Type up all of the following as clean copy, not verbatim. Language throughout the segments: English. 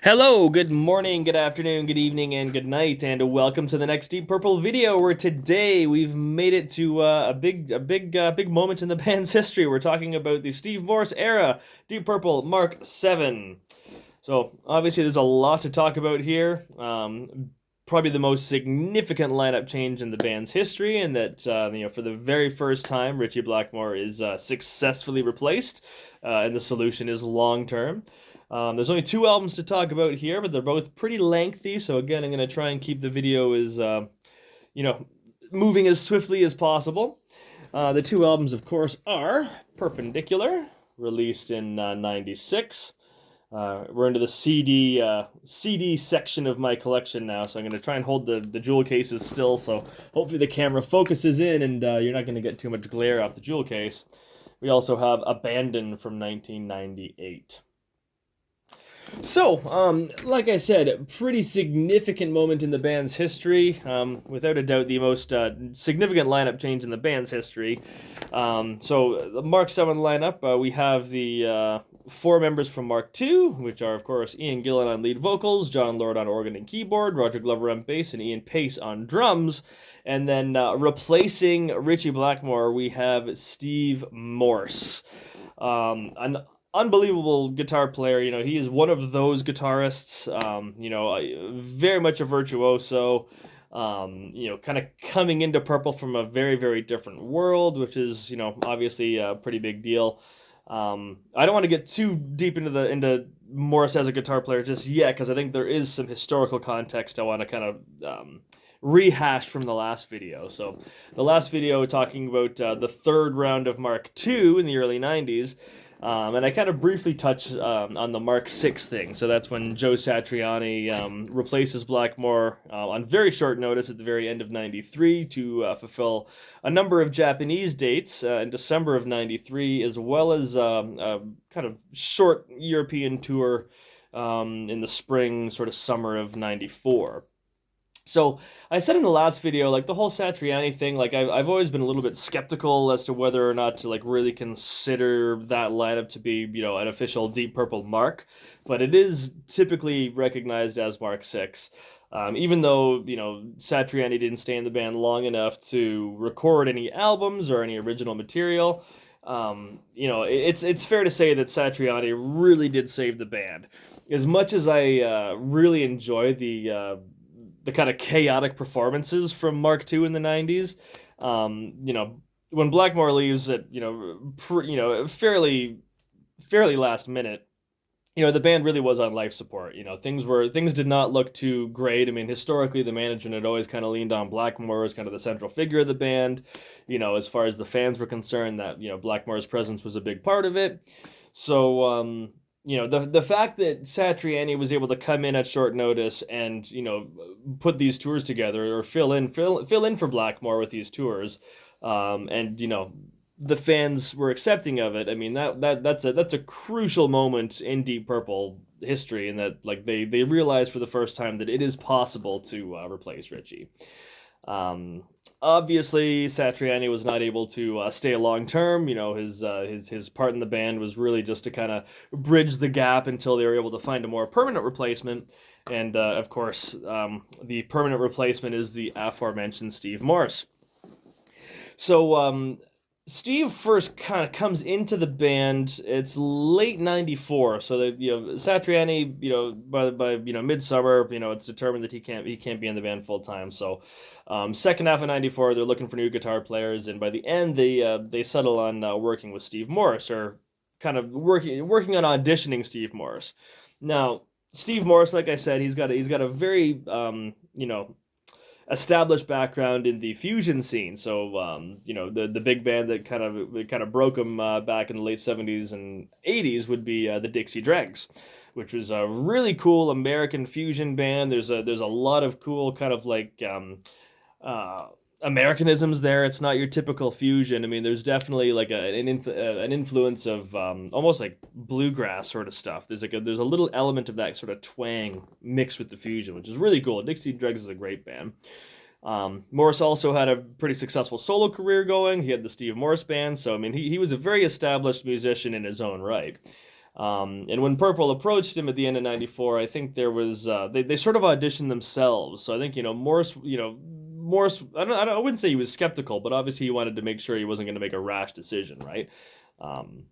Hello, good morning, good afternoon, good evening, and good night, and welcome to the next Deep Purple video. Where today we've made it to big moment in the band's history. We're talking about the Steve Morse era, Deep Purple Mark 7. So obviously, there's a lot to talk about here. Probably the most significant lineup change in the band's history, and that for the very first time, Ritchie Blackmore is successfully replaced, and the solution is long term. There's only two albums to talk about here, but they're both pretty lengthy. So again, I'm going to try and keep the video as moving as swiftly as possible. The two albums, of course, are Purpendicular, released in '96. We're into the CD section of my collection now, so I'm going to try and hold the jewel cases still, so hopefully the camera focuses in and you're not going to get too much glare off the jewel case. We also have Abandon from 1998. So, like I said, pretty significant moment in the band's history. Without a doubt, the most significant lineup change in the band's history. So, the Mark 7 lineup, we have the four members from Mark 2, which are, of course, Ian Gillan on lead vocals, John Lord on organ and keyboard, Roger Glover on bass, and Ian Pace on drums. And then replacing Ritchie Blackmore, we have Steve Morse. An unbelievable guitar player. He is one of those guitarists, very much a virtuoso, kind of coming into Purple from a very, very different world, which is, obviously a pretty big deal. I don't want to get too deep into Morse as a guitar player just yet, because I think there is some historical context I want to kind of rehash from the last video. So the last video talking about the third round of Mark II in the early 90s, and I kind of briefly touched on the Mark VI thing. So that's when Joe Satriani replaces Blackmore on very short notice at the very end of '93 to fulfill a number of Japanese dates in December of '93, as well as a kind of short European tour in the spring, sort of summer of '94. So I said in the last video, like the whole Satriani thing, like I've always been a little bit skeptical as to whether or not to like really consider that lineup to be, an official Deep Purple mark, but it is typically recognized as Mark 6. Even though, Satriani didn't stay in the band long enough to record any albums or any original material, it's fair to say that Satriani really did save the band. As much as I really enjoy the kind of chaotic performances from Mark II in the 90s. When Blackmore leaves at, fairly last minute, the band really was on life support. Things did not look too great. I mean, historically, the management had always kind of leaned on Blackmore as kind of the central figure of the band, as far as the fans were concerned, that, Blackmore's presence was a big part of it. So, the fact that Satriani was able to come in at short notice and, put these tours together or fill in for Blackmore with these tours, and, the fans were accepting of it. I mean, that's a crucial moment in Deep Purple history, in that like they realized for the first time that it is possible to replace Ritchie. Obviously, Satriani was not able to stay long term. His part in the band was really just to kind of bridge the gap until they were able to find a more permanent replacement. And of course, the permanent replacement is the aforementioned Steve Morse. So Steve first kind of comes into the band. It's late '94, so that Satriani, by midsummer, it's determined that he can't be in the band full time. So second half of '94, they're looking for new guitar players, and by the end, they settle on working with Steve Morse, or kind of working on auditioning Steve Morse. Now, Steve Morse, like I said, he's got a very established background in the fusion scene. So the big band that kind of broke him back in the late '70s and '80s would be the Dixie Dregs, which was a really cool American fusion band. There's a lot of cool kind of like Americanisms there. It's not your typical fusion. I mean, there's definitely like an influence of almost like bluegrass sort of stuff. There's a little element of that sort of twang mixed with the fusion, which is really cool. Dixie Dregs is a great band. Morse also had a pretty successful solo career going. He had the Steve Morse Band, so I mean he was a very established musician in his own right. And when Purple approached him at the end of '94, I think there was they sort of auditioned themselves. So I think Morse. I wouldn't say he was skeptical, but obviously he wanted to make sure he wasn't going to make a rash decision, right? Um,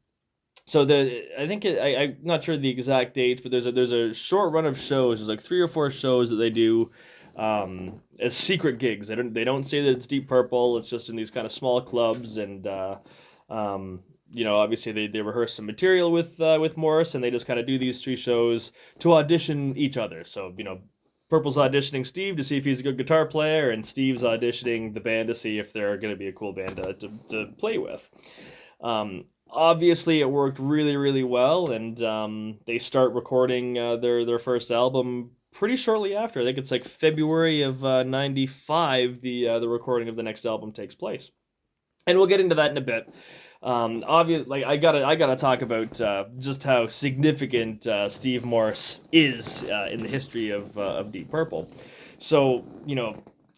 so I think I'm not sure the exact dates, but there's a short run of shows. There's like 3 or 4 shows that they do as secret gigs. They don't say that it's Deep Purple. It's just in these kind of small clubs, and obviously they rehearse some material with Morris, and they just kind of do these 3 shows to audition each other. So Purple's auditioning Steve to see if he's a good guitar player, and Steve's auditioning the band to see if they're going to be a cool band to play with. Obviously, it worked really, really well, and they start recording their first album pretty shortly after. I think it's like February of '95. The recording of the next album takes place, and we'll get into that in a bit. Like I gotta talk about just how significant Steve Morse is in the history of Deep Purple. So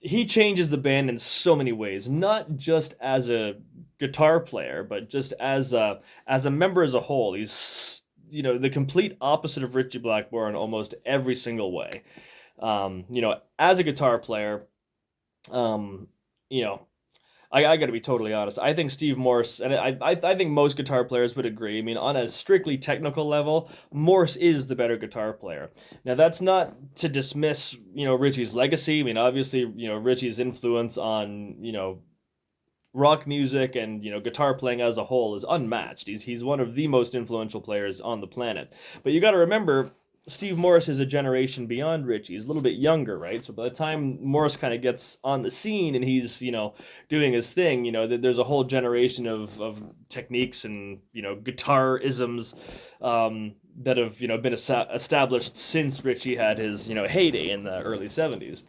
he changes the band in so many ways, not just as a guitar player, but just as a member as a whole. He's the complete opposite of Ritchie Blackmore in almost every single way. As a guitar player, um, you know, I got to be totally honest. I think Steve Morse, and I think most guitar players would agree. I mean, on a strictly technical level, Morse is the better guitar player. Now, that's not to dismiss, Ritchie's legacy. I mean, obviously, Ritchie's influence on, rock music and guitar playing as a whole is unmatched. He's one of the most influential players on the planet. But you got to remember, Steve Morse is a generation beyond Ritchie. He's a little bit younger, right? So by the time Morse kind of gets on the scene and he's doing his thing, there's a whole generation of techniques and guitar isms that have been established since Ritchie had his heyday in the early '70s.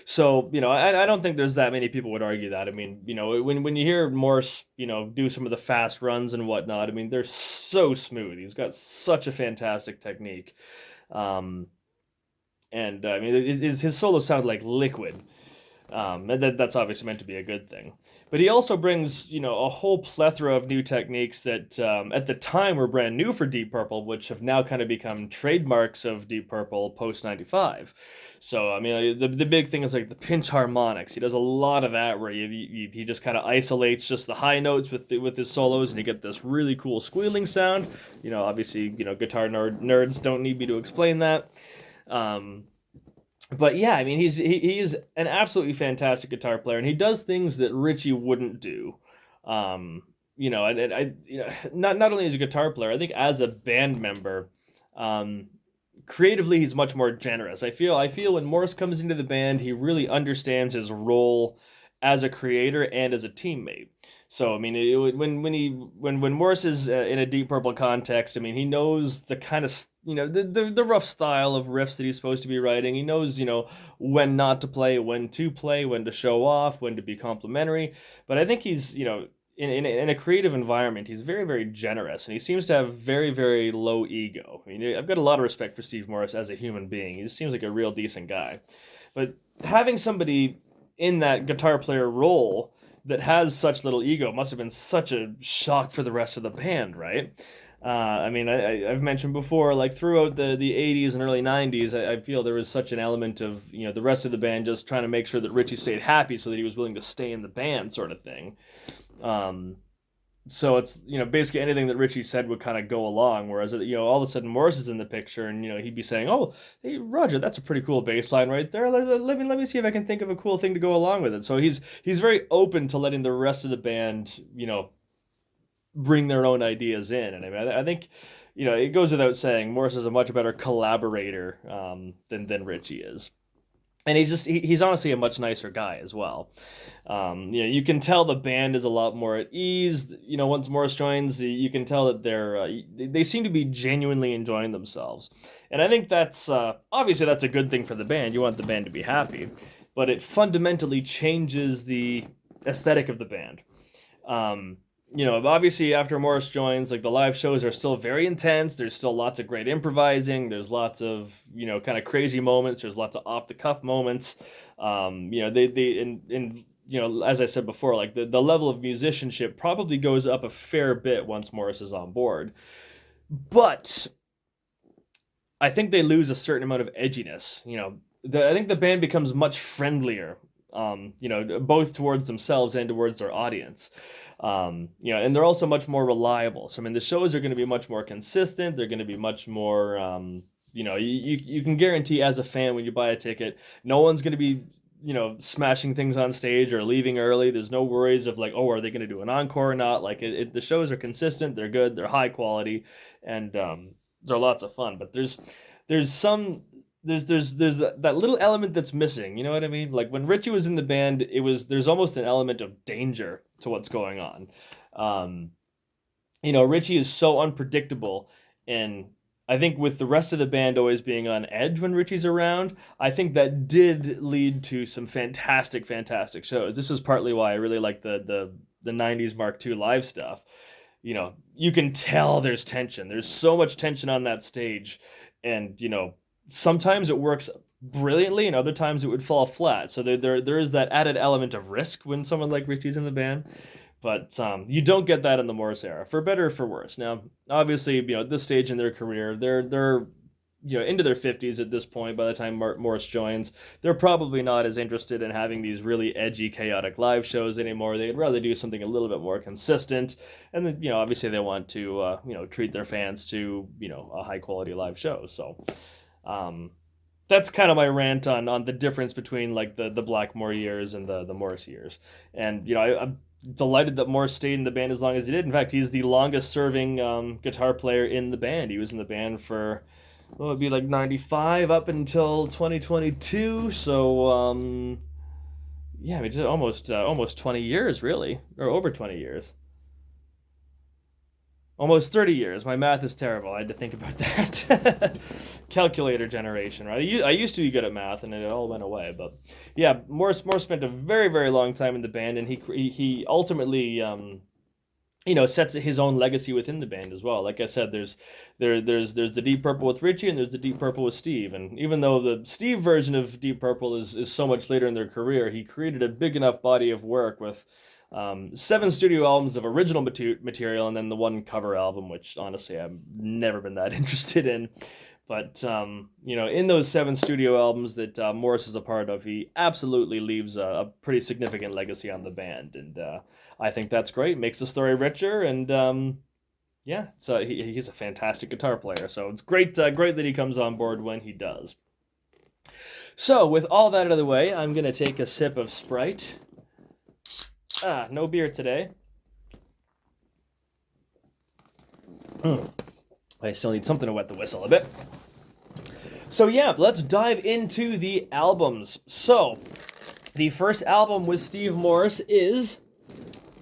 So, I don't think there's that many people would argue that. I mean, when you hear Morse, do some of the fast runs and whatnot, I mean, they're so smooth. He's got such a fantastic technique. Um, and I mean, his solos sound like liquid. And that's obviously meant to be a good thing. But he also brings, a whole plethora of new techniques that at the time were brand new for Deep Purple, which have now kind of become trademarks of Deep Purple post '95. So, I mean, the big thing is like the pinch harmonics. He does a lot of that where he just kind of isolates just the high notes with his solos, and you get this really cool squealing sound. Obviously, guitar nerds don't need me to explain that. But yeah, I mean, he's an absolutely fantastic guitar player, and he does things that Ritchie wouldn't do. And I, not only as a guitar player, I think as a band member, creatively he's much more generous. I feel when Morse comes into the band, he really understands his role as a creator and as a teammate. So I mean, when Morse is in a Deep Purple context, I mean, he knows the kind of the rough style of riffs that he's supposed to be writing. He knows when not to play, when to play, when to show off, when to be complimentary. But I think he's in a creative environment, he's very, very generous, and he seems to have very, very low ego. I mean, I've got a lot of respect for Steve Morse as a human being. He just seems like a real decent guy. But having somebody in that guitar player role that has such little ego must have been such a shock for the rest of the band, right? I mean, I've mentioned before, like throughout the '80s and early '90s, I feel there was such an element of the rest of the band just trying to make sure that Ritchie stayed happy so that he was willing to stay in the band, sort of thing. So it's basically anything that Ritchie said would kind of go along. Whereas all of a sudden Morris is in the picture, and he'd be saying, "Oh, hey Roger, that's a pretty cool bass line right there. Let me see if I can think of a cool thing to go along with it." So he's very open to letting the rest of the band bring their own ideas in. And I mean, I think it goes without saying Morris is a much better collaborator than Ritchie is. And he's honestly a much nicer guy as well. You can tell the band is a lot more at ease. Once Morris joins, you can tell that they seem to be genuinely enjoying themselves. And I think that's obviously that's a good thing for the band. You want the band to be happy, but it fundamentally changes the aesthetic of the band. Obviously after Morris joins, like the live shows are still very intense. There's still lots of great improvising. There's lots of, kind of crazy moments. There's lots of off the cuff moments. As I said before, like the level of musicianship probably goes up a fair bit once Morris is on board. but I think they lose a certain amount of edginess. I think the band becomes much friendlier. Both towards themselves and towards their audience. And they're also much more reliable. So I mean, the shows are going to be much more consistent. They're going to be much more. You can guarantee as a fan when you buy a ticket, no one's going to be smashing things on stage or leaving early. There's no worries of like, oh, are they going to do an encore or not? Like the shows are consistent. They're good. They're high quality, and they're lots of fun. But there's some there's that little element that's missing. You know what I mean? Like when Richie was in the band, there's almost an element of danger to what's going on. Um, Richie is so unpredictable, and I think with the rest of the band always being on edge when Richie's around, I think that did lead to some fantastic, fantastic shows. This is partly why I really like the '90s Mark II live stuff. You can tell there's tension. There's so much tension on that stage, and sometimes it works brilliantly, and other times it would fall flat. So there is that added element of risk when someone like Richie's in the band. But you don't get that in the Morris era, for better or for worse. Now, obviously, at this stage in their career, they're into their 50s at this point. By the time Morris joins, they're probably not as interested in having these really edgy, chaotic live shows anymore. They'd rather do something a little bit more consistent, and then obviously they want to treat their fans to a high quality live show. So. Um, that's kind of my rant on the difference between like the Blackmore years and the Morris years. And I'm delighted that Morris stayed in the band as long as he did. In fact, he's the longest serving guitar player in the band. He was in the band for what would be like 95 up until 2022. So yeah, I mean, just almost 20 years really, or over 20 years. Almost 30 years. My math is terrible. I had to think about that. Calculator generation, right? I used to be good at math, and it all went away. But yeah, Morse spent a very, very long time in the band, and he ultimately, sets his own legacy within the band as well. Like I said, there's the Deep Purple with Richie, and there's the Deep Purple with Steve. And even though the Steve version of Deep Purple is so much later in their career, he created a big enough body of work with 7 studio albums of original material, and then the one cover album, which honestly I've never been that interested in. But in those 7 studio albums that Morris is a part of, he absolutely leaves a pretty significant legacy on the band, and I think that's great. Makes the story richer, and yeah, so he's a fantastic guitar player. So it's great that he comes on board when he does. So with all that out of the way, I'm gonna take a sip of Sprite. No beer today. I still need something to wet the whistle a bit. So yeah, let's dive into the albums. So, the first album with Steve Morris is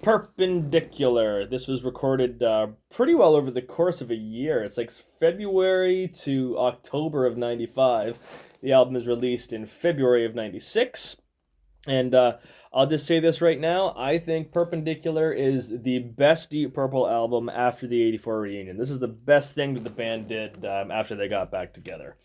Purpendicular. This was recorded pretty well over the course of a year. It's like February to October of 95. The album is released in February of 96. And I'll just say this right now. I think Purpendicular is the best Deep Purple album after the '84 reunion. This is the best thing that the band did after they got back together.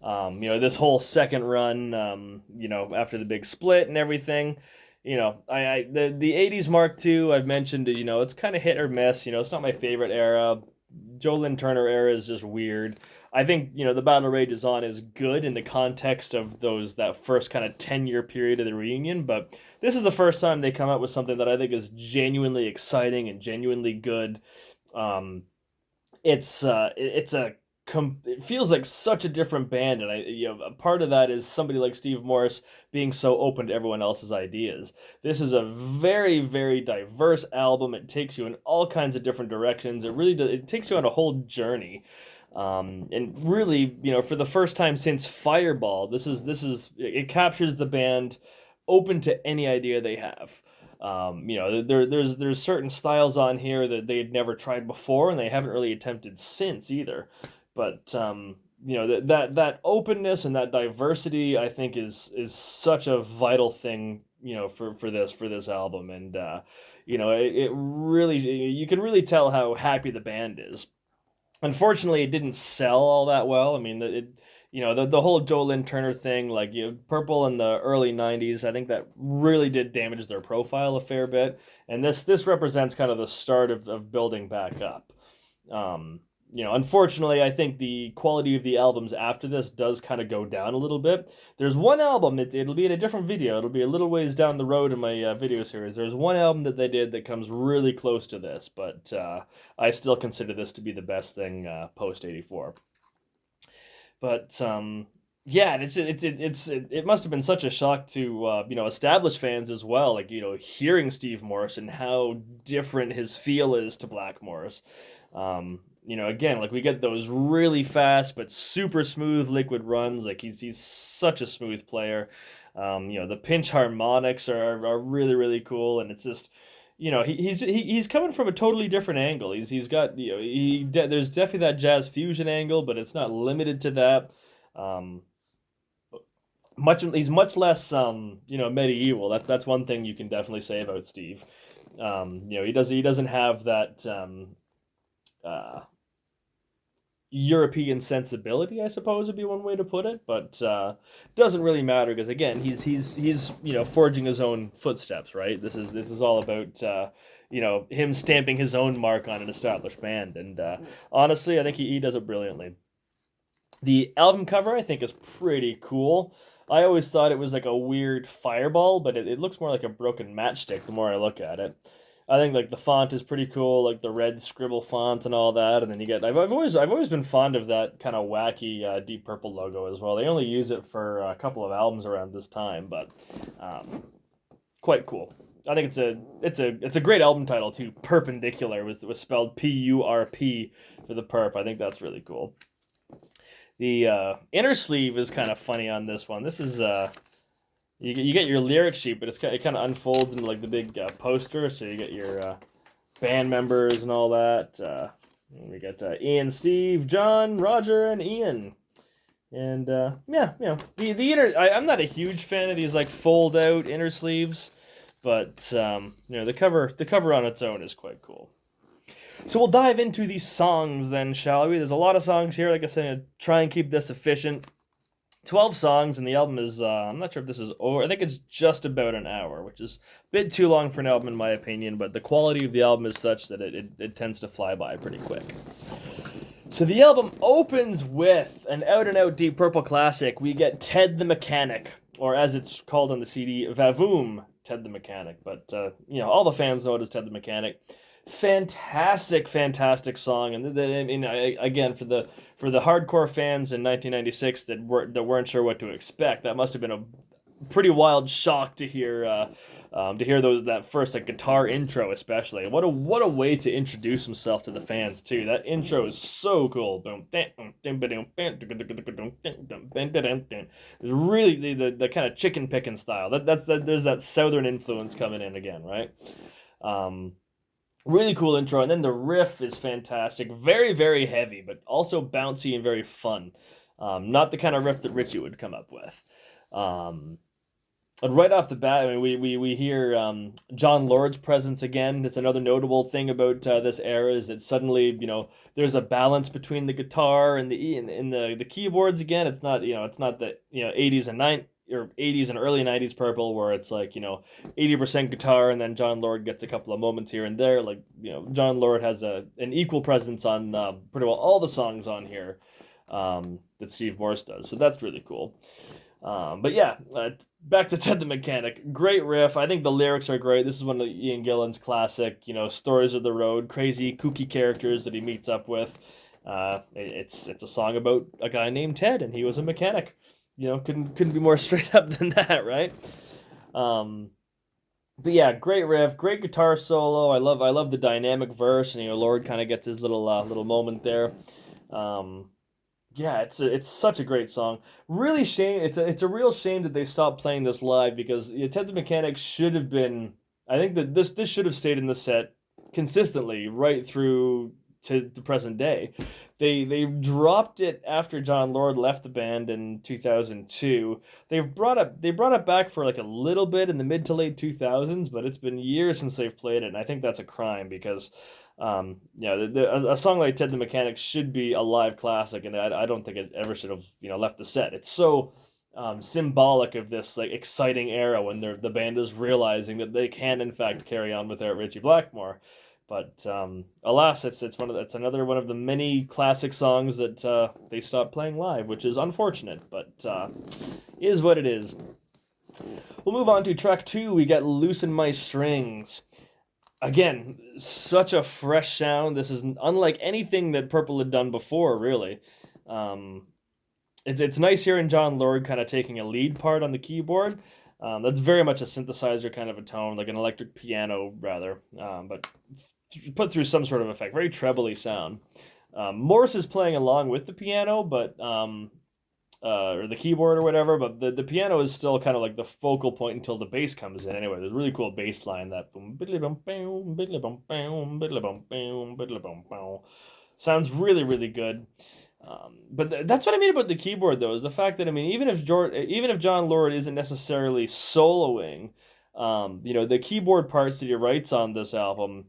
This whole second run, after the big split and everything. The '80s Mark II, I've mentioned, it's kind of hit or miss. It's not my favorite era. Joe Lynn Turner era is just weird. I think the Battle Rages On is good in the context of that first kind of 10-year period of the reunion, but this is the first time they come out with something that I think is genuinely exciting and genuinely good. It feels like such a different band, and a part of that is somebody like Steve Morris being so open to everyone else's ideas. This is a very, very diverse album. It takes you in all kinds of different directions. It really does. It takes you on a whole journey. And really, for the first time since Fireball, it captures the band open to any idea they have. There's certain styles on here that they had never tried before, and they haven't really attempted since either. But that openness and that diversity, I think, is such a vital thing, for this album, and it really, you can really tell how happy the band is. Unfortunately, it didn't sell all that well. I mean, the whole Joe Lynn Turner thing, like Purple in the early '90s, I think that really did damage their profile a fair bit. And this represents kind of the start of building back up. unfortunately, I think the quality of the albums after this does kind of go down a little bit. There's one album, it'll be in a different video. It'll be a little ways down the road in my video series. There's one album that they did that comes really close to this, but I still consider this to be the best thing post '84. But yeah, it must have been such a shock to established fans as well. Like hearing Steve Morse and how different his feel is to Blackmore's. Again, like we get those really fast but super smooth liquid runs. Like he's such a smooth player. The pinch harmonics are really really cool, and it's just he's coming from a totally different angle. He's got there's definitely that jazz fusion angle, but it's not limited to that. Um, he's much less medieval. That's one thing you can definitely say about Steve. He doesn't have that uh, European sensibility, I suppose would be one way to put it, but doesn't really matter because again, he's forging his own footsteps, right? This is all about him stamping his own mark on an established band, and honestly, I think he does it brilliantly. The album cover I think is pretty cool. I always thought it was like a weird fireball, but it looks more like a broken matchstick the more I look at it. I think like the font is pretty cool, like the red scribble font and all that, and then you get I've always been fond of that kind of wacky Deep Purple logo as well. They only use it for a couple of albums around this time, but quite cool. I think it's a great album title too. Purpendicular was spelled Purp for the perp. I think that's really cool. The inner sleeve is kind of funny on this one. This is you get your lyric sheet, but it kind of unfolds into like the big poster. So you get your band members and all that. We got Ian, Steve, John, Roger, and Ian. And the inner. I'm not a huge fan of these like fold out inner sleeves, but the cover on its own is quite cool. So we'll dive into these songs then, shall we? There's a lot of songs here. Like I said, I'll try and keep this efficient. 12 songs, and the album is, I'm not sure if this is over. I think it's just about an hour, which is a bit too long for an album in my opinion, but the quality of the album is such that it tends to fly by pretty quick. So the album opens with an out-and-out Deep Purple classic. We get Ted the Mechanic, or as it's called on the CD, Vavoom, Ted the Mechanic. But, all the fans know it as Ted the Mechanic. Fantastic song, and again for the hardcore fans in 1996 that weren't sure what to expect, that must have been a pretty wild shock to hear that first like guitar intro, especially. What a way to introduce himself to the fans too. That intro is so cool. It's really the kind of chicken picking style. There's that southern influence coming in again, right? Really cool intro, and then the riff is fantastic. Very, very heavy, but also bouncy and very fun. Not the kind of riff that Richie would come up with. And right off the bat, I mean, we hear John Lord's presence again. It's another notable thing about this era is that suddenly, there's a balance between the guitar and the keyboards again. It's not the 80s and 90s. Or 80s and early 90s Purple, where it's like 80% guitar, and then John Lord gets a couple of moments here and there. Like John Lord has an equal presence on pretty well all the songs on here that Steve Morse does. So that's really cool. But yeah, back to Ted the Mechanic. Great riff. I think the lyrics are great. This is one of Ian Gillan's classic, stories of the road, crazy, kooky characters that he meets up with. It's a song about a guy named Ted, and he was a mechanic. Couldn't be more straight up than that, right? But yeah, great riff, great guitar solo. I love the dynamic verse, and Lord kind of gets his little moment there. Yeah, it's such a great song. Really shame. It's a real shame that they stopped playing this live because Ted the Mechanic should have been. I think that this should have stayed in the set consistently right through to the present day. They dropped it after John Lord left the band in 2002. They brought it back for like a little bit in the mid to late 2000s, but it's been years since they've played it, and I think that's a crime because a song like Ted the Mechanic should be a live classic, and I don't think it ever should have left the set. It's so symbolic of this like exciting era when the band is realizing that they can in fact carry on without Richie Blackmore. But alas, it's another one of the many classic songs that they stopped playing live, which is unfortunate, but is what it is. We'll move on to track 2. We get "Loosen My Strings." Again, such a fresh sound. This is unlike anything that Purple had done before, really. Um, it's nice hearing John Lord kind of taking a lead part on the keyboard. That's very much a synthesizer kind of a tone, like an electric piano rather, but put through some sort of effect. Very trebly sound. Morse is playing along with the piano, but or the keyboard or whatever, but the piano is still kind of like the focal point until the bass comes in. Anyway, there's a really cool bass line that boom, biddly bum bum, biddly bum bum, biddly bum bum, biddly bum bum. Sounds really, really good. But that's what I mean about the keyboard, though, is the fact that, I mean, even if John Lord isn't necessarily soloing, the keyboard parts that he writes on this album,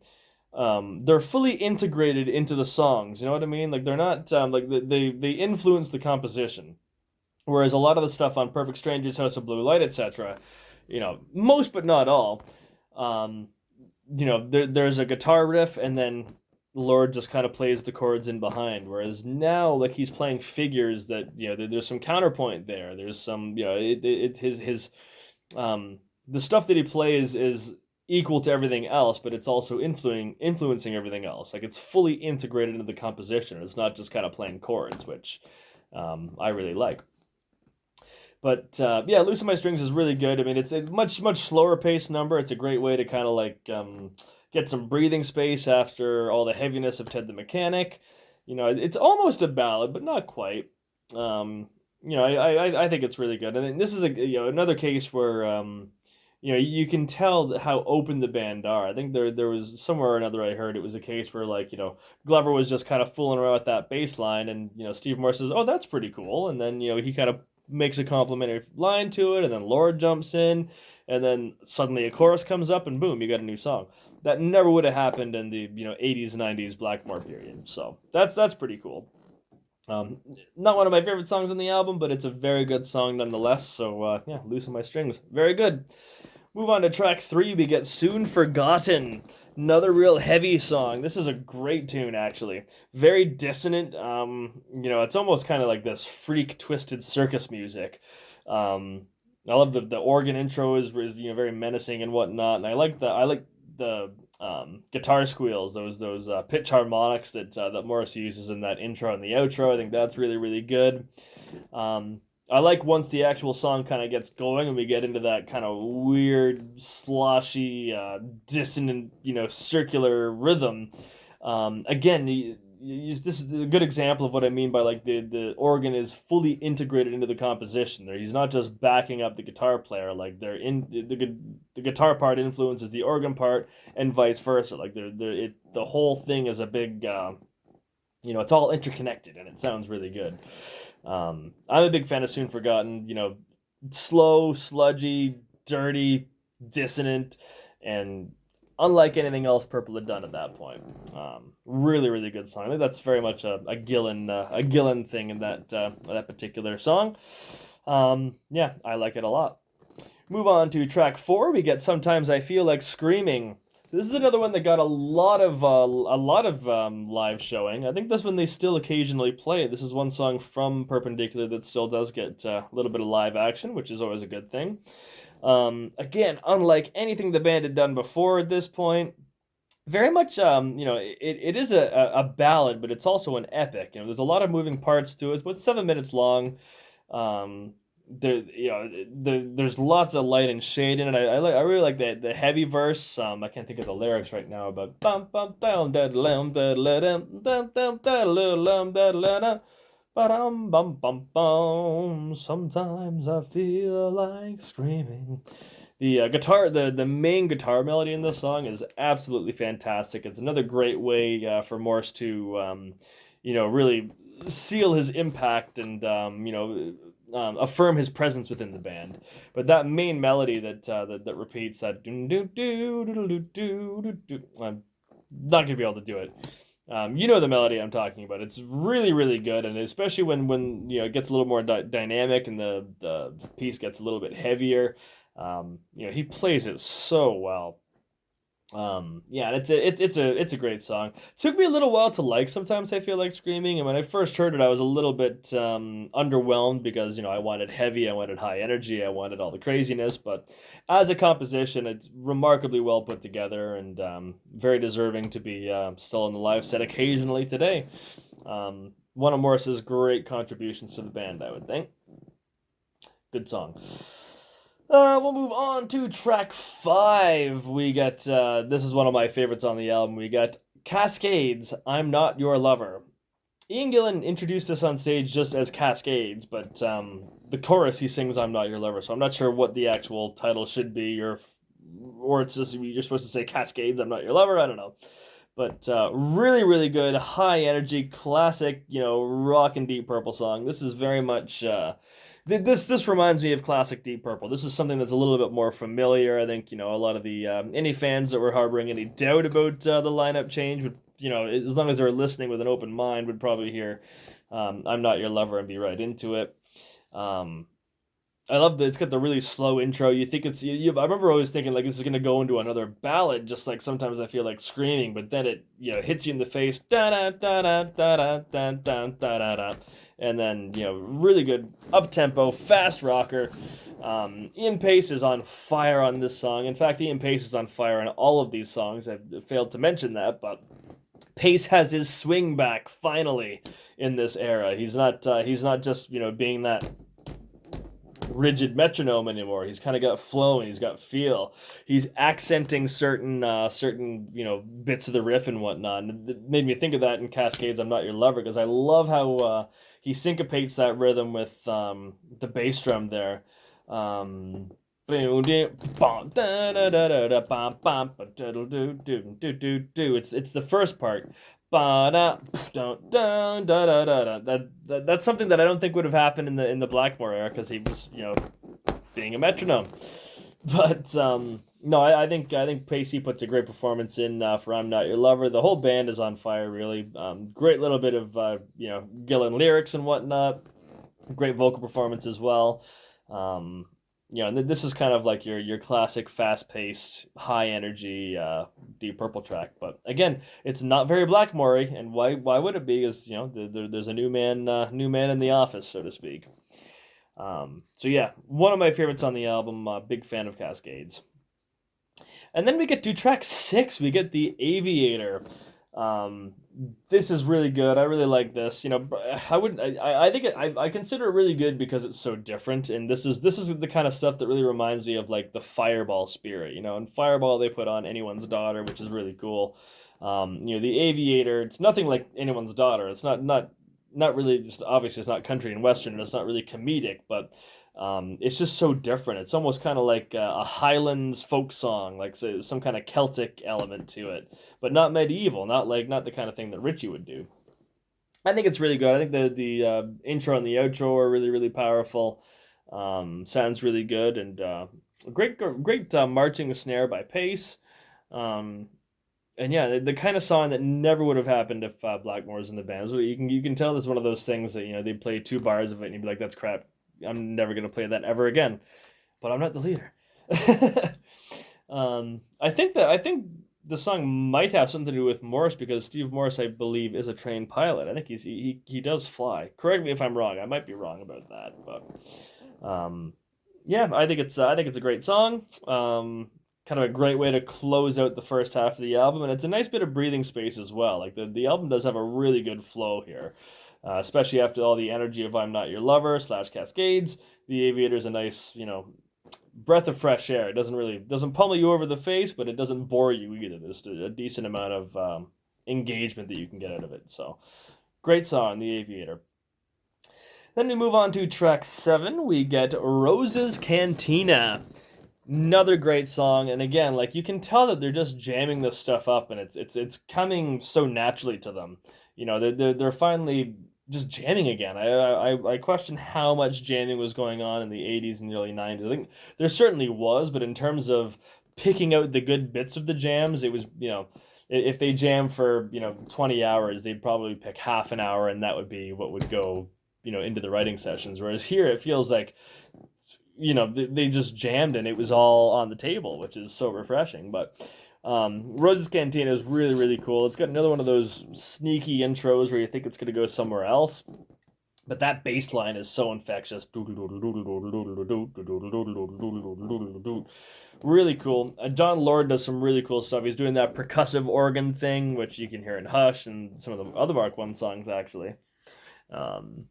they're fully integrated into the songs. You know what I mean? Like they're not like they influence the composition. Whereas a lot of the stuff on Perfect Strangers, House of Blue Light, etc., most but not all, um, there's a guitar riff and then Lord just kind of plays the chords in behind. Whereas now, like he's playing figures that there's some counterpoint there. There's some his the stuff that he plays is equal to everything else, but it's also influencing everything else. Like it's fully integrated into the composition. It's not just kind of playing chords, which I really like. But yeah, "Loosen My Strings" is really good. I mean, it's a much slower paced number. It's a great way to kind of like get some breathing space after all the heaviness of Ted the Mechanic. It's almost a ballad, but not quite. I think it's really good. And this is another case where you can tell how open the band are. I think there was somewhere or another I heard it was a case where like Glover was just kind of fooling around with that bass line, and Steve Morse says, "Oh, that's pretty cool," and then he kind of makes a complimentary line to it, and then Lord jumps in, and then suddenly a chorus comes up, and boom, you got a new song. That never would have happened in the 80s, 90s Blackmore period. So that's pretty cool. Not one of my favorite songs on the album, but it's a very good song nonetheless. So yeah, "Loosen My Strings," very good. Move on to track 3. We get "Soon Forgotten." Another real heavy song. This is a great tune, actually. Very dissonant. It's almost kind of like this freak, twisted circus music. I love the organ intro is very menacing and whatnot, and I like the guitar squeals, those pitch harmonics that Morris uses in that intro and the outro. I think that's really, really good. I like once the actual song kind of gets going and we get into that kind of weird, sloshy, dissonant, circular rhythm. Again, this is a good example of what I mean by like the organ is fully integrated into the composition. There, he's not just backing up the guitar player. Like they're in the guitar part influences the organ part, and vice versa. Like the whole thing is a big. It's all interconnected and it sounds really good. I'm a big fan of "Soon Forgotten." Slow, sludgy, dirty, dissonant, and unlike anything else Purple had done at that point. Really, really good song. I think that's very much a Gillan thing in that particular song. Yeah, I like it a lot. Move on to track 4. We get "Sometimes I Feel Like Screaming." This is another one that got a lot of live showing. I think this one they still occasionally play. This is one song from Perpendicular that still does get a little bit of live action, which is always a good thing. Again, unlike anything the band had done before at this point, very much it is a ballad, but it's also an epic. There's a lot of moving parts to it. It's about 7 minutes long. There's lots of light and shade in it. I really like the heavy verse. I can't think of the lyrics right now, but bum bum down da lam da la dum dum dum da la bum bum bum. Sometimes I feel like screaming. The guitar, the main guitar melody in this song is absolutely fantastic. It's another great way for Morse to really seal his impact and affirm his presence within the band. But that main melody that repeats that do do do do do do, I'm not gonna be able to do it. The melody I'm talking about. It's really, really good, and especially when it gets a little more dynamic and the piece gets a little bit heavier. He plays it so well. Yeah, and it's a great song. Took me a little while to like. Sometimes I feel like screaming, and when I first heard it, I was a little bit underwhelmed because I wanted heavy, I wanted high energy, I wanted all the craziness. But as a composition, it's remarkably well put together and very deserving to be still in the live set occasionally today. One of Morris's great contributions to the band, I would think. Good song. We'll move on to track 5. We got this is one of my favorites on the album. We got Cascades, I'm Not Your Lover. Ian Gillan introduced this on stage just as Cascades, but the chorus he sings I'm Not Your Lover, so I'm not sure what the actual title should be, or it's just you're supposed to say Cascades, I'm Not Your Lover, I don't know. But really, really good, high energy, classic, rock and Deep Purple song. This is very much this reminds me of classic Deep Purple. This is something that's a little bit more familiar. I think a lot of the any fans that were harboring any doubt about the lineup change would as long as they're listening with an open mind would probably hear "I'm Not Your Lover" and be right into it. Um, I love that it's got the really slow intro. You think I remember always thinking like this is gonna go into another ballad, just like sometimes I feel like screaming, but then it hits you in the face, da da da da da da da da da da, and then really good up tempo, fast rocker. Ian Pace is on fire on this song. In fact, Ian Pace is on fire on all of these songs. I failed to mention that, but Pace has his swing back finally in this era. He's not just being that rigid metronome anymore. He's kind of got flow and he's got feel. He's accenting certain bits of the riff and whatnot. And it made me think of that in Cascades I'm Not Your Lover, because I love how he syncopates that rhythm with the bass drum there. It's the first part. That's something that I don't think would have happened in the Blackmore era, because he was being a metronome. But no, I think Pacey puts a great performance in for "I'm Not Your Lover." The whole band is on fire, really. Great little bit of Gillan lyrics and whatnot. Great vocal performance as well. And this is kind of like your classic fast-paced, high-energy Deep Purple track. But again, it's not very Blackmore-y, and why would it be? Because there's a new man in the office, so to speak. So yeah, one of my favorites on the album. Big fan of Cascades. And then we get to track 6. We get The Aviator. Um, this is really good. I really like this. I wouldn't. I think I consider it really good because it's so different. And this is the kind of stuff that really reminds me of like the Fireball spirit. In Fireball they put on Anyone's Daughter, which is really cool. The Aviator. It's nothing like Anyone's Daughter. It's not really, just obviously it's not country and western, and it's not really comedic, but it's just so different. It's almost kind of like a Highlands folk song, like some kind of Celtic element to it, but not medieval, not the kind of thing that Richie would do. I think it's really good. I think the intro and the outro are really, really powerful. Sounds really good, and great marching snare by Pace. Um, and yeah, the kind of song that never would have happened if Blackmore was in the band. So you can tell this is one of those things that they play 2 bars of it and you'd be like, that's crap. I'm never gonna play that ever again. But I'm not the leader. I think the song might have something to do with Morris, because Steve Morris, I believe, is a trained pilot. I think he does fly. Correct me if I'm wrong. I might be wrong about that, but yeah, I think it's a great song. Kind of a great way to close out the first half of the album, and it's a nice bit of breathing space as well. Like the album does have a really good flow here, especially after all the energy of "I'm Not Your Lover" / Cascades. The Aviator's a nice, breath of fresh air. It doesn't pummel you over the face, but it doesn't bore you either. There's a decent amount of engagement that you can get out of it. So, great song, The Aviator. Then we move on to track 7. We get Rose's Cantina. Another great song, and again, like you can tell that they're just jamming this stuff up, and it's coming so naturally to them. They're finally just jamming again. I question how much jamming was going on in the '80s and the early '90s. I think there certainly was, but in terms of picking out the good bits of the jams, it was if they jam for 20 hours, they'd probably pick half an hour, and that would be what would go into the writing sessions. Whereas here, it feels like they just jammed and it was all on the table, which is so refreshing. But Rose's Cantina is really, really cool. It's got another one of those sneaky intros where you think it's going to go somewhere else. But that bass line is so infectious. Really cool. John Lord does some really cool stuff. He's doing that percussive organ thing, which you can hear in Hush and some of the other Mark 1 songs, actually. Um,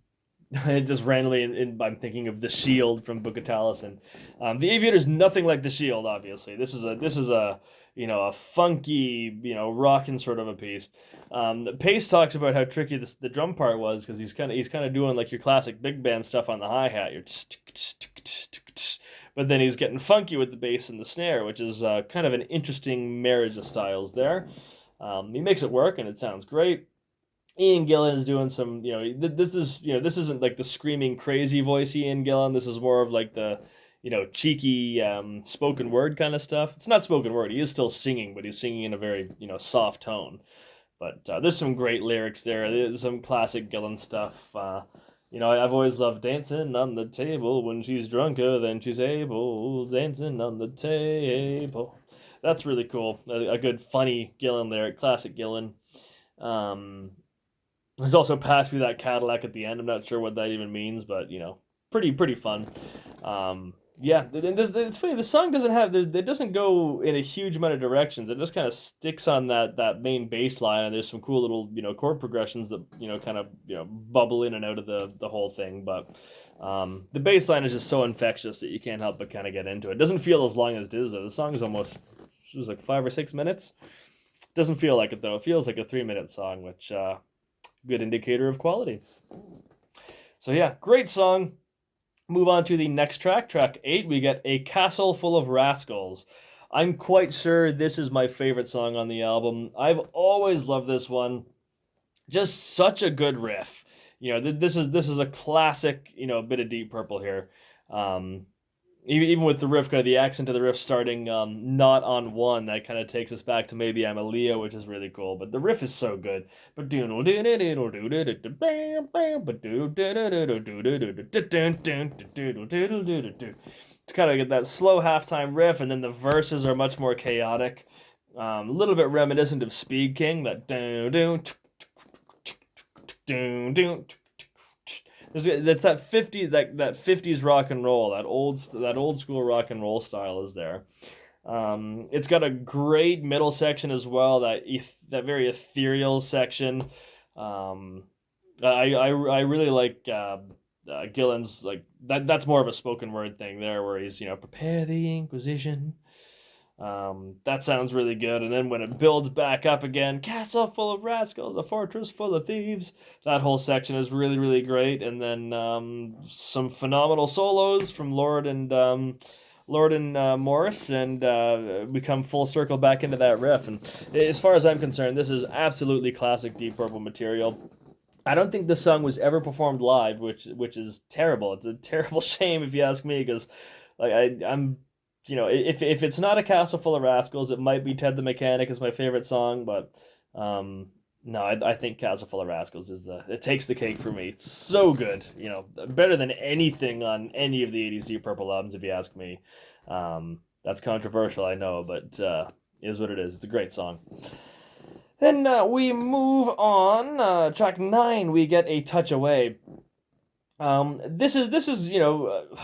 just randomly, I'm thinking of the Shield from Book of Taliesin. The Aviator is nothing like the Shield, obviously. This is a a funky rockin' sort of a piece. Pace talks about how tricky the drum part was because he's kind of doing like your classic big band stuff on the hi hat. But then he's getting funky with the bass and the snare, which is kind of an interesting marriage of styles there. He makes it work and it sounds great. Ian Gillan is doing some, this isn't like the screaming crazy voice Ian Gillan. This is more of like the, cheeky spoken word kind of stuff. It's not spoken word. He is still singing, but he's singing in a very, soft tone. But there's some great lyrics there. There's some classic Gillan stuff. I've always loved dancing on the table when she's drunker than she's able. Dancing on the table. That's really cool. A good, funny Gillan lyric. Classic Gillan. There's also Pass Through That Cadillac at the end. I'm not sure what that even means, but pretty fun. It's funny. The song doesn't go in a huge amount of directions. It just kind of sticks on that main bass line, and there's some cool little chord progressions that kind of bubble in and out of the whole thing. But the bass line is just so infectious that you can't help but kind of get into it. It doesn't feel as long as it is. The song is almost like 5 or 6 minutes. Doesn't feel like it though. It feels like a 3-minute song, which good indicator of quality. So yeah, great song. Move on to the next track, track 8. We get A Castle Full of Rascals. I'm quite sure this is my favorite song on the album. I've always loved this one. Just such a good riff. This is a classic, bit of Deep Purple here. Even with the riff, kind of the accent of the riff starting not on one, that kind of takes us back to Maybe I'm a Leo, which is really cool. But the riff is so good. It's kind of get that slow halftime riff, and then the verses are much more chaotic. A little bit reminiscent of Speed King, that that's that 50s rock and roll, that old school rock and roll style is there. It's got a great middle section as well, that very ethereal section. I really like Gillan's like that. That's more of a spoken word thing there, where he's prepare the Inquisition. That sounds really good. And then when it builds back up again, castle full of rascals, a fortress full of thieves. That whole section is really, really great. And then some phenomenal solos from Lord and Morris, and we come full circle back into that riff. And as far as I'm concerned, this is absolutely classic Deep Purple material. I don't think this song was ever performed live, which is terrible. It's a terrible shame if you ask me, because like I'm if it's not A Castle Full of Rascals, it might be Ted the Mechanic is my favorite song, but no, I think Castle Full of Rascals it takes the cake for me. It's so good, better than anything on any of the 80s Deep Purple albums, if you ask me. That's controversial, I know, but it is what it is. It's a great song. Then we move on. Track 9, we get A Touch Away. This is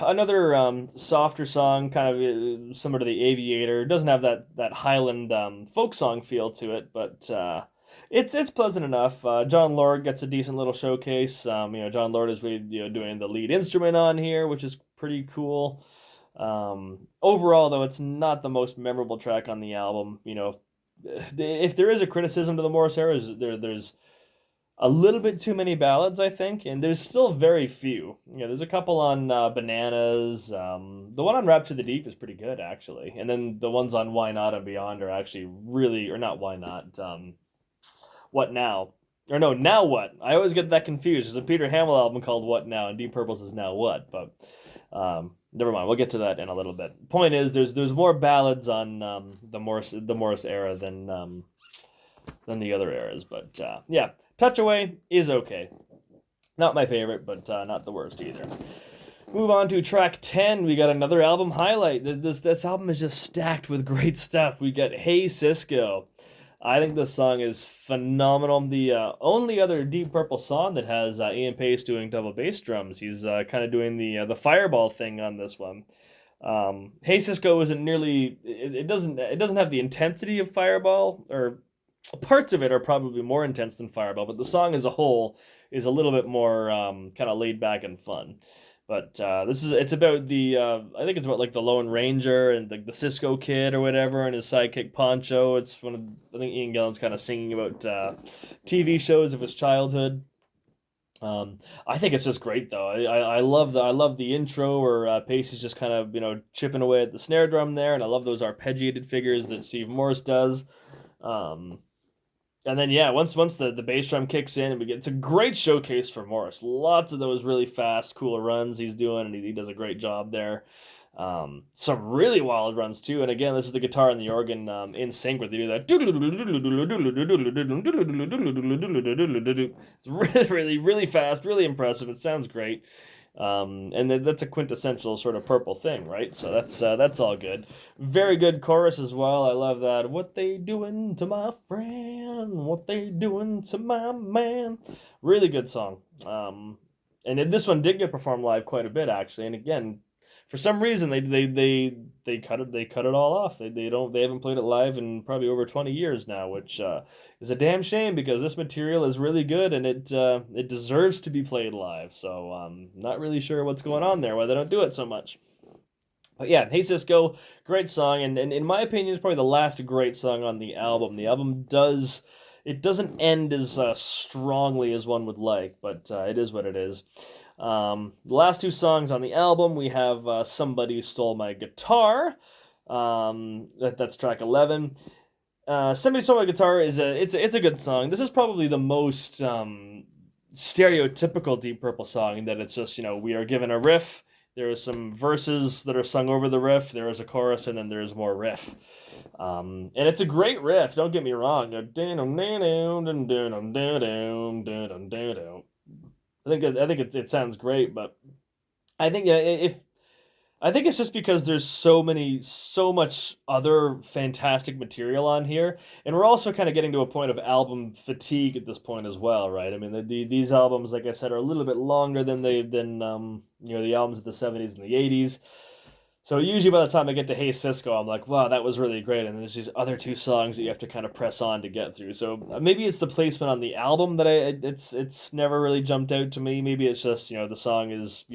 another softer song, kind of similar to the Aviator. It doesn't have that Highland folk song feel to it, but it's pleasant enough. John Lord gets a decent little showcase. John Lord is really doing the lead instrument on here, which is pretty cool. Overall, though, it's not the most memorable track on the album. If there is a criticism to the Morris era, there's a little bit too many ballads, I think, and there's still very few. There's a couple on Bananas. The one on Rap to the Deep is pretty good, actually. And then the ones on Why Not and Beyond are actually really, or not Why Not, What Now? Or no, Now What? I always get that confused. There's a Peter Hamill album called What Now, and Deep Purple's is Now What, but never mind. We'll get to that in a little bit. Point is, there's more ballads on the Morris era than the other eras, but Touch Away is okay. Not my favorite, but not the worst either. Move on to track 10. We got another album highlight. This album is just stacked with great stuff. We got Hey Cisco. I think this song is phenomenal. The only other Deep Purple song that has Ian Pace doing double bass drums. He's kind of doing the fireball thing on this one. Hey Cisco isn't nearly. It doesn't have the intensity of Fireball, or parts of it are probably more intense than Fireball, but the song as a whole is a little bit more kind of laid back and fun. But it's about I think it's about like the Lone Ranger and the Cisco Kid or whatever and his sidekick Poncho. It's one of, I think Ian Gillan's kind of singing about TV shows of his childhood. I think it's just great though. I love the intro where Pacey's just kind of chipping away at the snare drum there, and I love those arpeggiated figures that Steve Morse does. Um, and then yeah, once the bass drum kicks in, and it's a great showcase for Morris. Lots of those really fast, cool runs he's doing, and he does a great job there. Some really wild runs too, and again, this is the guitar and the organ in sync where they do that. It's really, really fast, really impressive. It sounds great. And that's a quintessential sort of Purple thing, right? So that's all good. Very good chorus as well. I love that. What they doing to my friend? What they doing to my man? Really good song. And this one did get performed live quite a bit actually. And again, for some reason they cut it all off. They haven't played it live in probably over 20 years now, which is a damn shame because this material is really good and it deserves to be played live. So not really sure what's going on there, why they don't do it so much. But yeah, Hey Cisco, great song, and in my opinion, it's probably the last great song on the album. The album doesn't end as strongly as one would like, but it is what it is. The last two songs on the album, we have Somebody Stole My Guitar. That's track 11. Somebody Stole My Guitar it's a good song. This is probably the most stereotypical Deep Purple song in that it's just, we are given a riff. There are some verses that are sung over the riff. There is a chorus, and then there's more riff. And it's a great riff. Don't get me wrong. I think it sounds great, but I think I think it's just because there's so much other fantastic material on here, and we're also kind of getting to a point of album fatigue at this point as well, right? I mean, these albums, like I said, are a little bit longer than the albums of the '70s and the '80s. So usually by the time I get to Hey Cisco, I'm like, wow, that was really great, and there's these other two songs that you have to kind of press on to get through. So maybe it's the placement on the album that it's never really jumped out to me. Maybe it's just the song is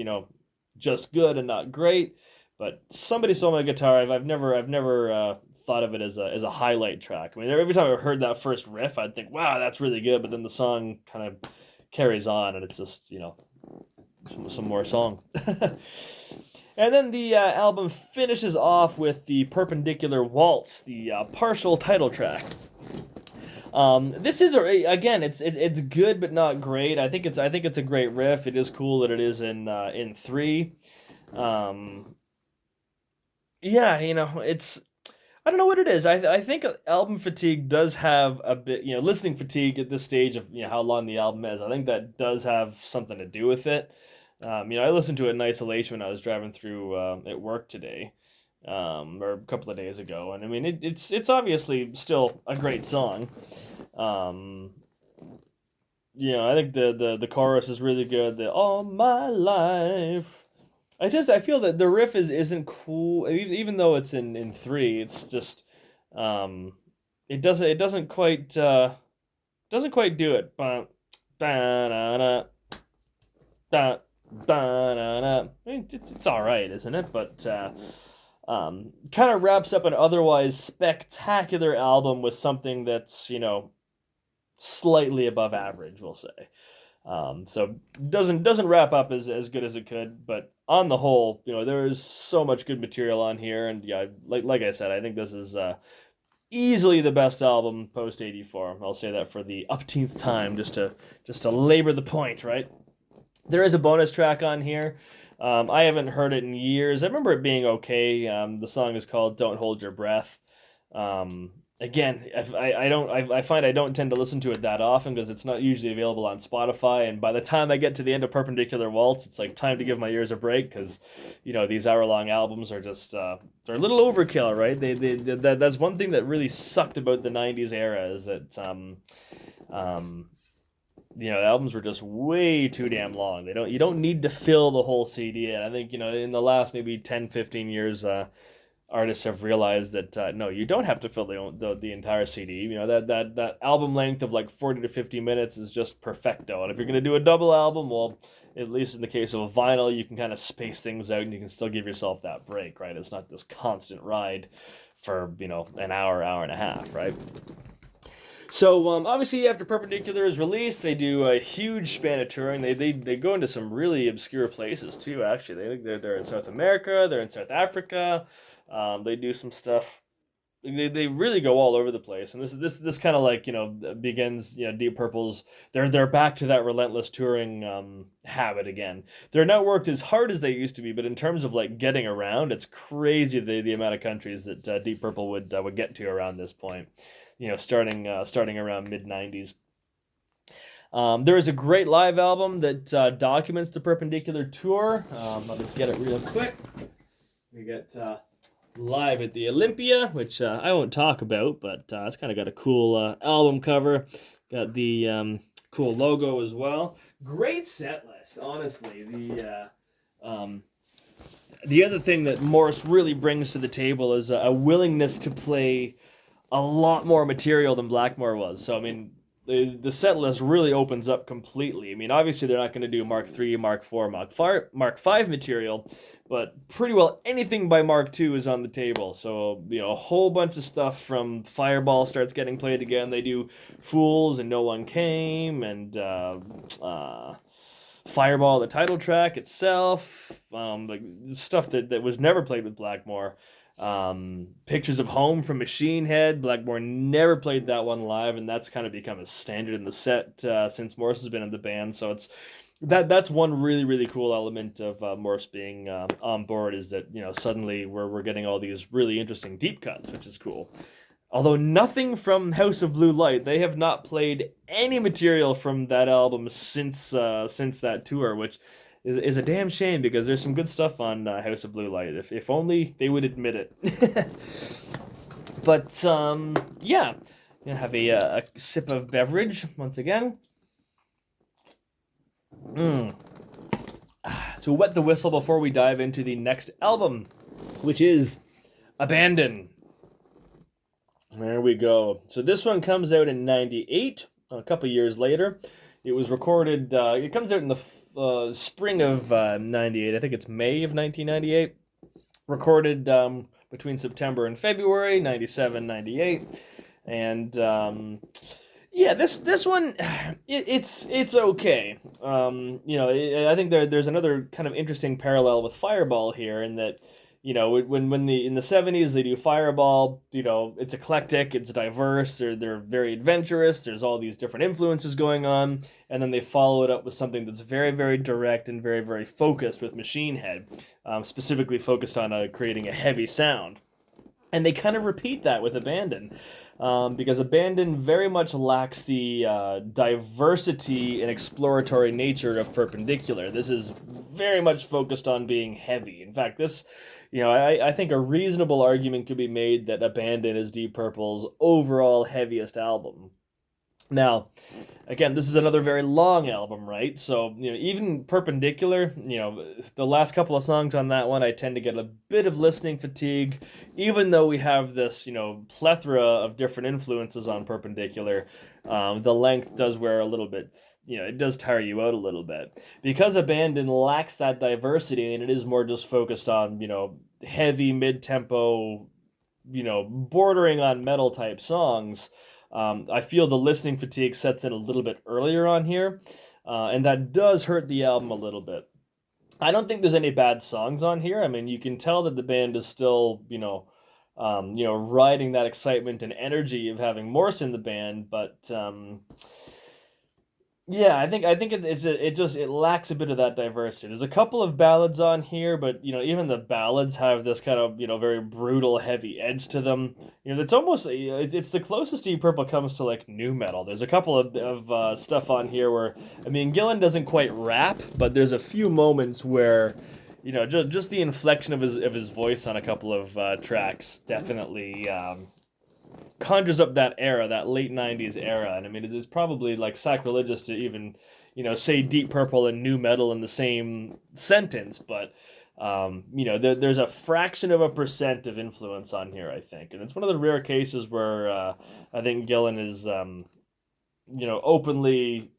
just good and not great. But Somebody Stole My Guitar, I've never thought of it as a highlight track. I mean, every time I heard that first riff, I'd think, wow, that's really good. But then the song kind of carries on, and it's just some more song. And then the album finishes off with the Purpendicular Waltz, the partial title track. This is again, it's good but not great. I think it's a great riff. It is cool that it is in 3. Yeah, it's, I don't know what it is. I think album fatigue does have a bit, listening fatigue at this stage of how long the album is. I think that does have something to do with it. I listened to it in isolation when I was driving through at work today, or a couple of days ago, and I mean it's obviously still a great song. I think the chorus is really good. The All My Life. I feel that the riff isn't cool, even though it's in 3. It's just it doesn't quite do it. I mean, it's all right, isn't it? But kind of wraps up an otherwise spectacular album with something that's slightly above average, we'll say. So doesn't wrap up as good as it could, but on the whole, there is so much good material on here, and yeah, like I said, I think this is easily the best album post '84. I'll say that for the upteenth time, just to labor the point, right? There is a bonus track on here. I haven't heard it in years. I remember it being okay. The song is called "Don't Hold Your Breath." again, I find I don't tend to listen to it that often because it's not usually available on Spotify. And by the time I get to the end of Perpendicular Waltz, it's like time to give my ears a break because, these hour-long albums are just they're a little overkill, right? That's one thing that really sucked about the '90s era is that um, the albums were just way too damn long. You don't need to fill the whole CD. And I think in the last maybe 10, 15 years. Artists have realized that no, you don't have to fill the entire CD. That album length of like 40 to 50 minutes is just perfecto. And if you're gonna do a double album, well, at least in the case of a vinyl, you can kind of space things out and you can still give yourself that break, right? It's not this constant ride for an hour and a half, right? So obviously, after Perpendicular is released, they do a huge span of touring. They go into some really obscure places too. Actually, they're in South America, they're in South Africa. They do some stuff. They really go all over the place, and this kind of like begins Deep Purple's. They're back to that relentless touring habit again. They're not worked as hard as they used to be, but in terms of like getting around, it's crazy the amount of countries that Deep Purple would get to around this point. Starting around mid '90s. There is a great live album that documents the Perpendicular tour. I'll just get it real quick. We get Live at the Olympia, which I won't talk about, but it's kind of got a cool album cover. Got the cool logo as well. Great set list, honestly. The other thing that Morris really brings to the table is a willingness to play a lot more material than Blackmore was. So, I mean, the set list really opens up completely. I mean, obviously they're not going to do Mark III, Mark IV, Mark V material, but pretty well anything by Mark II is on the table. So, a whole bunch of stuff from Fireball starts getting played again. They do Fools and No One Came and Fireball, the title track itself, like stuff that was never played with Blackmore. Pictures of Home from Machine Head. Blackmore never played that one live, and that's kind of become a standard in the set since Morris has been in the band. So that's one really, really cool element of Morris being on board is that suddenly we're getting all these really interesting deep cuts, which is cool. Although nothing from House of Blue Light, they have not played any material from that album since that tour, which is a damn shame because there's some good stuff on House of Blue Light. If only they would admit it. But yeah, gonna have a sip of beverage once again. To wet the whistle before we dive into the next album, which is Abandon. There we go. So this one comes out in '98, a couple years later. It was recorded, it comes out in the spring of '98. I think it's May of 1998. Recorded between September and February, '97, '98. And yeah, this one, it's okay. I think there's another kind of interesting parallel with Fireball here in that, in the '70s they do Fireball, it's eclectic, it's diverse, they're very adventurous, there's all these different influences going on, and then they follow it up with something that's very, very direct and very, very focused with Machine Head, specifically focused on creating a heavy sound. And they kind of repeat that with Abandon, because Abandon very much lacks the diversity and exploratory nature of Perpendicular. This is very much focused on being heavy. In fact, I think a reasonable argument could be made that Abandon is Deep Purple's overall heaviest album. Now, again, this is another very long album, right? So, even Perpendicular, the last couple of songs on that one, I tend to get a bit of listening fatigue, even though we have this, plethora of different influences on Perpendicular. The length does wear a little bit, it does tire you out a little bit. Because Abandon lacks that diversity, and it is more just focused on, heavy, mid-tempo, bordering on metal type songs. I feel the listening fatigue sets in a little bit earlier on here, and that does hurt the album a little bit. I don't think there's any bad songs on here. I mean, you can tell that the band is still, riding that excitement and energy of having Morris in the band, but Yeah, I think it lacks a bit of that diversity. There's a couple of ballads on here, but even the ballads have this kind of very brutal, heavy edge to them. It's almost it's the closest Deep Purple comes to like new metal. There's a couple of stuff on here where I mean Gillan doesn't quite rap, but there's a few moments where just the inflection of his voice on a couple of tracks definitely conjures up that era, that late '90s era, and I mean, it's probably like sacrilegious to even, say Deep Purple and new metal in the same sentence, but there's a fraction of a percent of influence on here, I think, and it's one of the rare cases where I think Gillan is, openly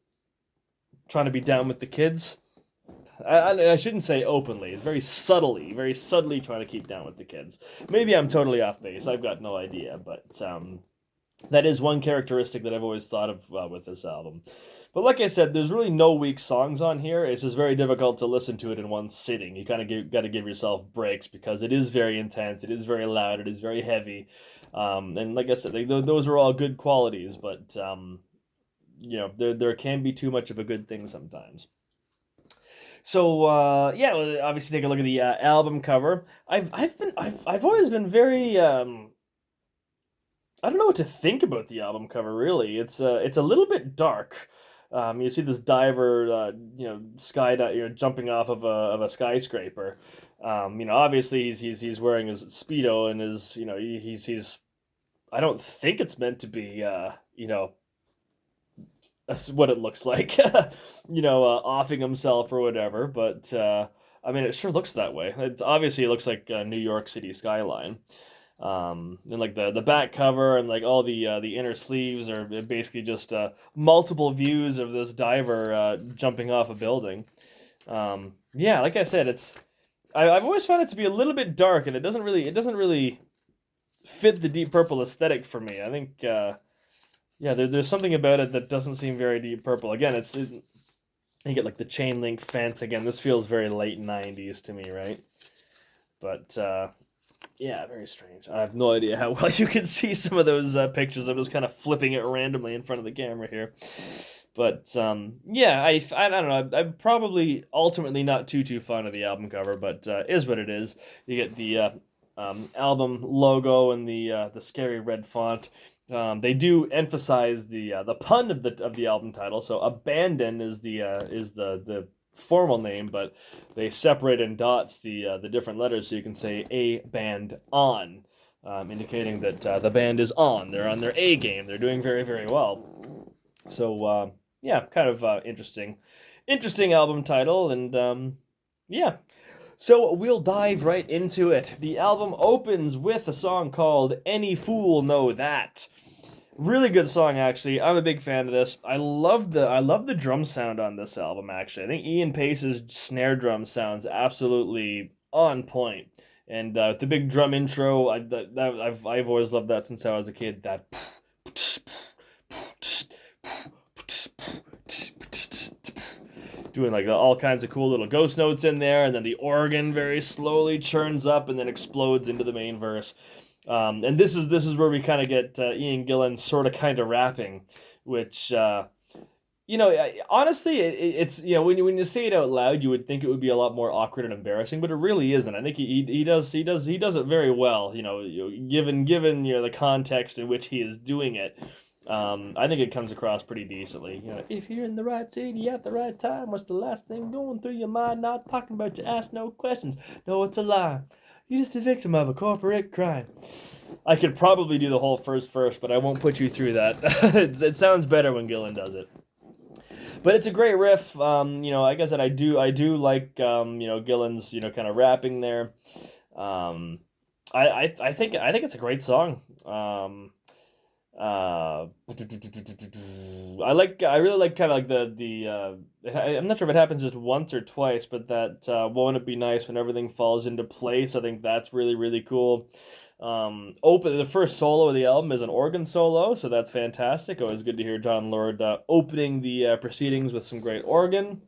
trying to be down with the kids. I shouldn't say openly. It's very subtly trying to keep down with the kids. Maybe I'm totally off base. I've got no idea, but that is one characteristic that I've always thought of with this album. But like I said, there's really no weak songs on here. It's just very difficult to listen to it in one sitting. You kind of got to give yourself breaks because it is very intense. It is very loud. It is very heavy. And like I said, those are all good qualities, but there can be too much of a good thing sometimes. So yeah, well, obviously take a look at the album cover. I've always been very I don't know what to think about the album cover really. It's a little bit dark. You see this diver, jumping off of a skyscraper. Obviously he's wearing his speedo and his he's I don't think it's meant to be that's what it looks like, offing himself or whatever. But I mean, it sure looks that way. It looks like New York City skyline. And like the back cover and like all the inner sleeves are basically just multiple views of this diver jumping off a building. Yeah, like I said, I've always found it to be a little bit dark, and it doesn't really fit the Deep Purple aesthetic for me. I think. Yeah, there's something about it that doesn't seem very Deep Purple. Again, you get like the chain link fence. Again, this feels very late '90s to me, right? But yeah, very strange. I have no idea how well you can see some of those pictures. I'm just kind of flipping it randomly in front of the camera here. But yeah, I don't know. I'm probably ultimately not too fond of the album cover, but is what it is. You get the album logo and the scary red font. They do emphasize the pun of the album title. So abandon is the formal name, but they separate in dots the different letters so you can say a band on, indicating that the band is on. They're on their A game. They're doing very very well. So yeah, kind of interesting album title, and yeah. So we'll dive right into it. The album opens with a song called Any Fool Know That. Really good song, actually. I'm a big fan of this. I love the drum sound on this album, actually. I think Ian Pace's snare drum sounds absolutely on point. And the big drum intro, I've always loved that since I was a kid. That doing like all kinds of cool little ghost notes in there, and then the organ very slowly churns up and then explodes into the main verse. And this is where we kind of get Ian Gillan sort of kind of rapping, which honestly, it's when you say it out loud, you would think it would be a lot more awkward and embarrassing, but it really isn't. I think he does it very well. Given the context in which he is doing it. I think it comes across pretty decently. If you're in the right city at the right time, what's the last thing going through your mind? Not talking about you ask no questions. No, it's a lie. You're just a victim of a corporate crime. I could probably do the whole first verse, but I won't put you through that. It sounds better when Gillan does it. But it's a great riff. Like I said, I do like Gillan's kind of rapping there. I think it's a great song. I really like kind of like I'm not sure if it happens just once or twice, but that won't it be nice when everything falls into place. I think that's really really cool. The first solo of the album is an organ solo, so that's fantastic. Always good to hear John Lord opening the proceedings with some great organ.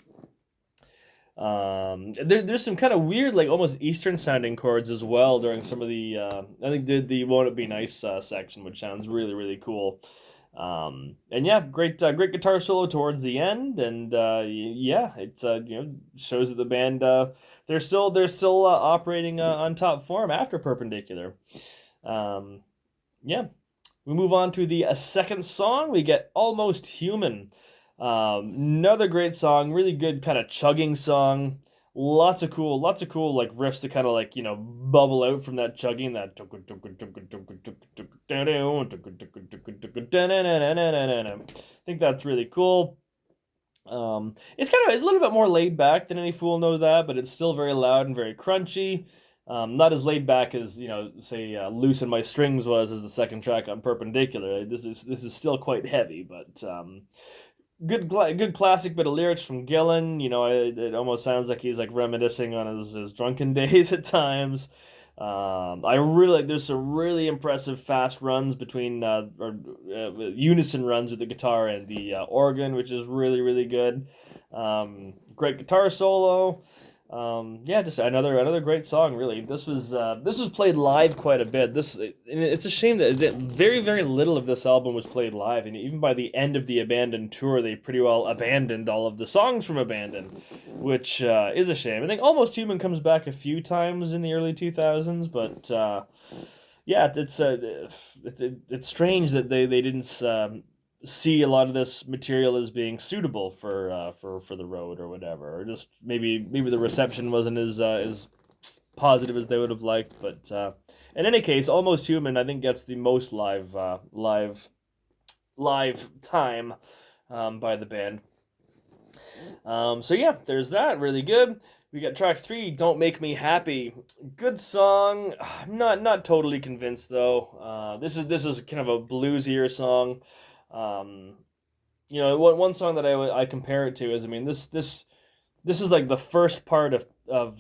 There's some kind of weird, like almost Eastern sounding chords as well during some of the. I think the "Won't It Be Nice" section, which sounds really really cool. And yeah, great guitar solo towards the end, and yeah, it's shows that the band they're still operating on top form after Perpendicular. Um, yeah, we move on to the second song. We get Almost Human. Another great song, really good kind of chugging song. Lots of cool like riffs to kind of like bubble out from that chugging. That I think that's really cool. It's a little bit more laid back than Any Fool Knows That, but it's still very loud and very crunchy. Not as laid back as say "Loosen My Strings" was as the second track on Perpendicular. This is still quite heavy, but good classic bit of lyrics from Gillan. It almost sounds like he's like reminiscing on his drunken days at times. I really like. There's some really impressive fast runs between unison runs with the guitar and the organ, which is really good. Great guitar solo. Yeah, just another great song. Really, this was played live quite a bit. It's a shame that very little of this album was played live, and even by the end of the Abandoned tour, they pretty well abandoned all of the songs from Abandoned, which is a shame. I think Almost Human comes back a few times in the early 2000s, but yeah, it's strange that they didn't see a lot of this material as being suitable for the road or whatever, or just maybe the reception wasn't as positive as they would have liked. But in any case, Almost Human I think gets the most live time by the band. So yeah, there's that. Really good. We got track 3, Don't Make Me Happy. Good song. I'm not totally convinced though. This is kind of a bluesier song. Um, one song that I compare it to is, I mean, this is like the first part of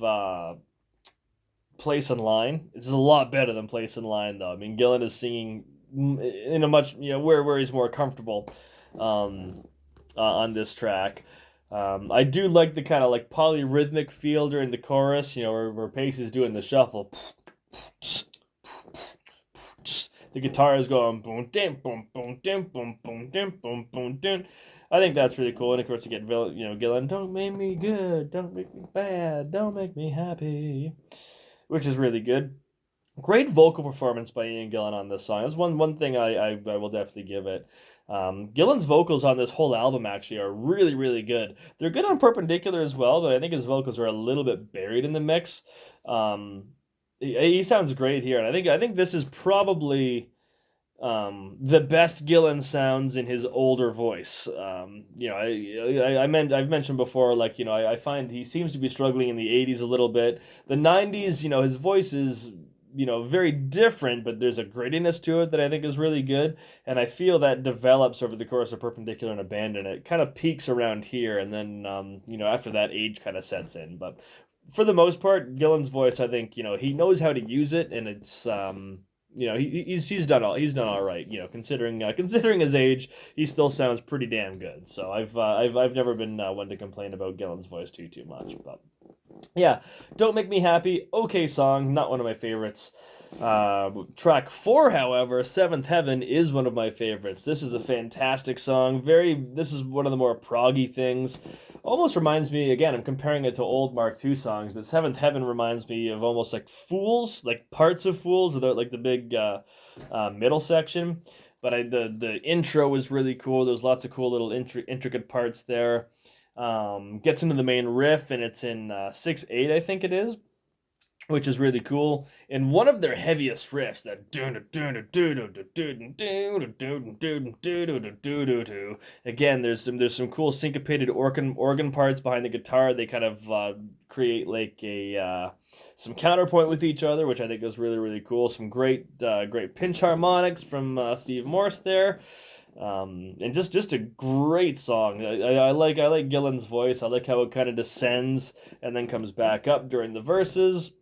Place in Line. This is a lot better than Place in Line though. I mean, Gillan is singing in a much where he's more comfortable on this track. I do like the kind of like polyrhythmic feel during the chorus, where Pace is doing the shuffle. The guitar is going boom, dim, boom, boom, dim, boom, boom, dim, boom, boom, dim. I think that's really cool. And of course, you get Gillan, don't make me good, don't make me bad, don't make me happy, which is really good. Great vocal performance by Ian Gillan on this song. That's one thing I will definitely give it. Gillan's vocals on this whole album actually are really good. They're good on Perpendicular as well, but I think his vocals are a little bit buried in the mix. He sounds great here, and I think this is probably the best Gillan sounds in his older voice. I've mentioned before, like I find he seems to be struggling in the '80s a little bit. The '90s, his voice is very different, but there's a grittiness to it that I think is really good, and I feel that develops over the course of Perpendicular and Abandon. It kind of peaks around here, and then after that, age kind of sets in. But for the most part, Gillan's voice, I think he knows how to use it, and it's he's done all right. Considering his age, he still sounds pretty damn good. So I've never been one to complain about Gillan's voice too much, but. Yeah, Don't Make Me Happy, okay song, not one of my favorites. Track 4, however, Seventh Heaven, is one of my favorites. This is a fantastic song. This is one of the more proggy things. Almost reminds me, again, I'm comparing it to old Mark II songs, but Seventh Heaven reminds me of almost like Fools, like parts of Fools, without like the big middle section. But the intro was really cool. There's lots of cool little intricate parts there. Gets into the main riff, and it's in 6/8, I think it is, which is really cool. And one of their heaviest riffs, that again, there's some cool syncopated organ parts behind the guitar. They kind of create like a some counterpoint with each other, which I think is really cool. Some great pinch harmonics from Steve Morse there. And just a great song. I like Gillan's voice. I like how it kind of descends and then comes back up during the verses.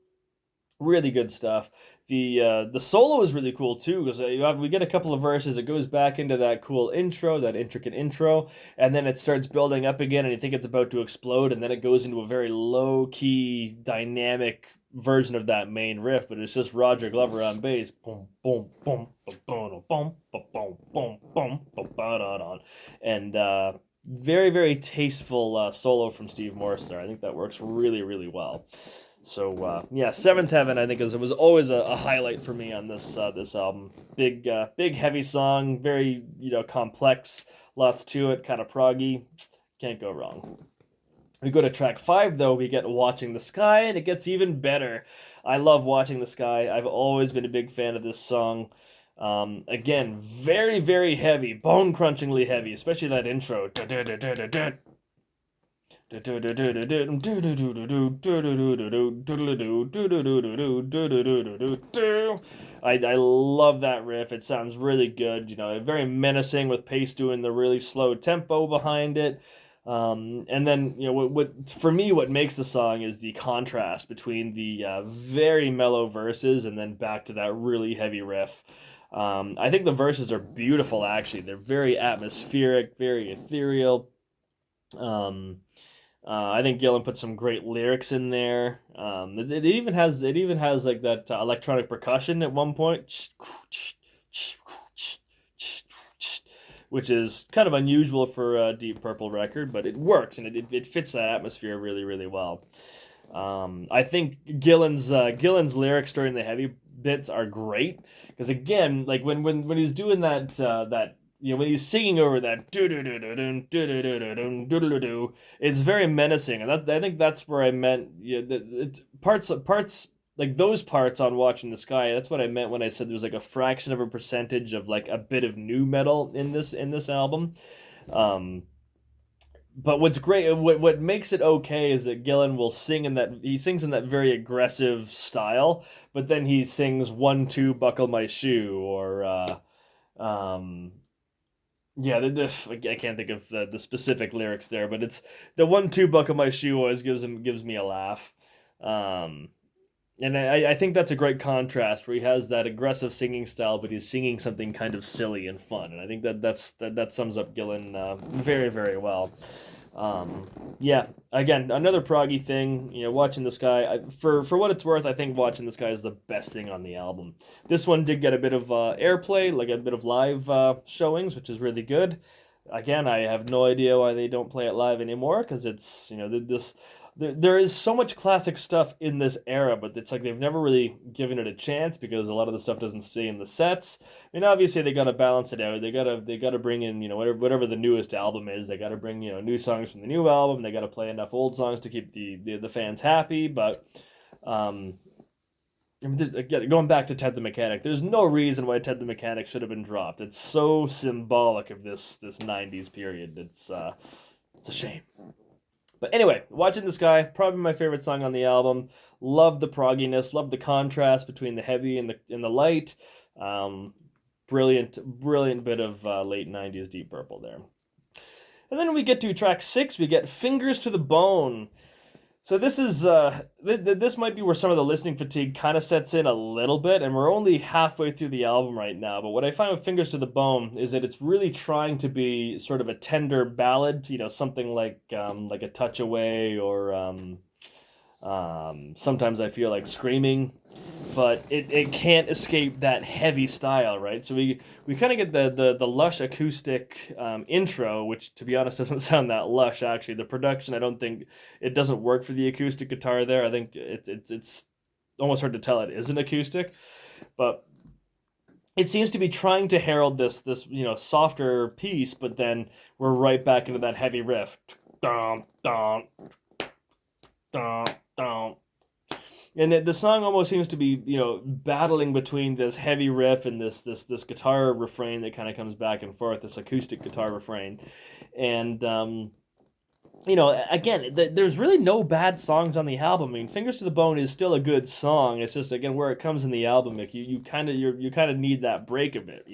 Really good stuff. The solo is really cool too because we get a couple of verses. It goes back into that cool intro, that intricate intro, and then it starts building up again, and you think it's about to explode, and then it goes into a very low key, dynamic version of that main riff. But it's just Roger Glover on bass, boom, boom, boom, boom, boom, boom, boom, boom, boom, boom, and very very tasteful solo from Steve Morse there. I think that works really really well. So yeah, Seventh Heaven I think was always a highlight for me on this album. Big heavy song, very complex, lots to it, kind of proggy. Can't go wrong. We go to track 5 though. We get Watching the Sky, and it gets even better. I love Watching the Sky. I've always been a big fan of this song. Again, very very heavy, bone crunchingly heavy, especially that intro. I love that riff. It sounds really good. Very menacing with Pace doing the really slow tempo behind it. And then what for me what makes the song is the contrast between the very mellow verses and then back to that really heavy riff. I think the verses are beautiful. Actually, they're very atmospheric, very ethereal. Um, I think Gillan put some great lyrics in there. It even has like that electronic percussion at one point, which is kind of unusual for a Deep Purple record, but it works and it fits that atmosphere really really well. I think Gillan's lyrics during the heavy bits are great because again, like when he's doing that when he's singing over that do do do do do do do do do do, it's very menacing, and I think that's where I meant parts like those parts on Watching the Sky. That's what I meant when I said there's like a fraction of a percentage of like a bit of new metal in this album. Um, but what's great, what makes it okay is that Gillan will sing in that he sings in that very aggressive style, but then he sings 1 2 buckle my shoe or um yeah, I can't think of the specific lyrics there, but it's the 1 2 buckle my shoe always gives me a laugh. Um, and I think that's a great contrast where he has that aggressive singing style, but he's singing something kind of silly and fun. And I think that sums up Gillan very, very well. Um, yeah, again, another proggy thing. Watching the Sky. For what it's worth, I think Watching the Sky is the best thing on the album. This one did get a bit of airplay, like a bit of live showings, which is really good. Again, I have no idea why they don't play it live anymore because it's this there is so much classic stuff in this era, but it's like they've never really given it a chance because a lot of the stuff doesn't stay in the sets. I mean, obviously they got to balance it out. They got to bring in whatever the newest album is. They got to bring new songs from the new album. They got to play enough old songs to keep the fans happy. But um, again, going back to Ted the Mechanic, there's no reason why Ted the Mechanic should have been dropped. It's so symbolic of this '90s period. It's a shame. But anyway, Watching the Sky, probably my favorite song on the album. Love the progginess, love the contrast between the heavy and the light. Um, brilliant bit of late '90s Deep Purple there. And then we get to track 6. We get Fingers to the Bone. So this is this might be where some of the listening fatigue kind of sets in a little bit, and we're only halfway through the album right now. But what I find with Fingers to the Bone is that it's really trying to be sort of a tender ballad, something like a Touch Away or sometimes I feel like Screaming, but it can't escape that heavy style, right? So we kind of get the lush acoustic intro, which to be honest doesn't sound that lush actually. The production, I don't think it doesn't work for the acoustic guitar there. I think it's almost hard to tell it is an acoustic, but it seems to be trying to herald this softer piece, but then we're right back into that heavy riff. Dum, dum, dum, dum. And the song almost seems to be, battling between this heavy riff and this guitar refrain that kind of comes back and forth, this acoustic guitar refrain. And, again, there's really no bad songs on the album. I mean, Fingers to the Bone is still a good song. It's just, again, where it comes in the album, like, you kind of need that break a bit,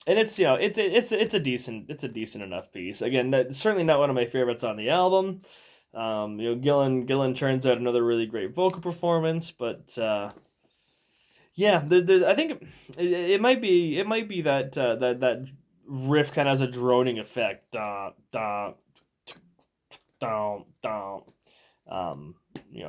and it's it's a decent enough piece. Again, certainly not one of my favorites on the album. Gillen churns out another really great vocal performance, but yeah, I think it might be that that riff kind of has a droning effect. Da da da da. Um,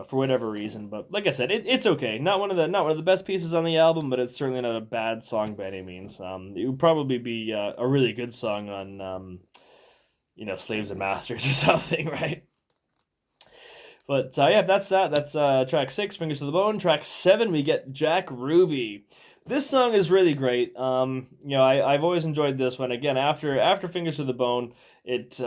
for whatever reason. But like I said, it's okay. Not one of the best pieces on the album, but it's certainly not a bad song by any means. It would probably be a really good song on Slaves and Masters or something, right? But yeah, that's that. That's track 6, Fingers to the Bone. Track 7, we get Jack Ruby. This song is really great. I've always enjoyed this one. Again, after Fingers to the Bone, it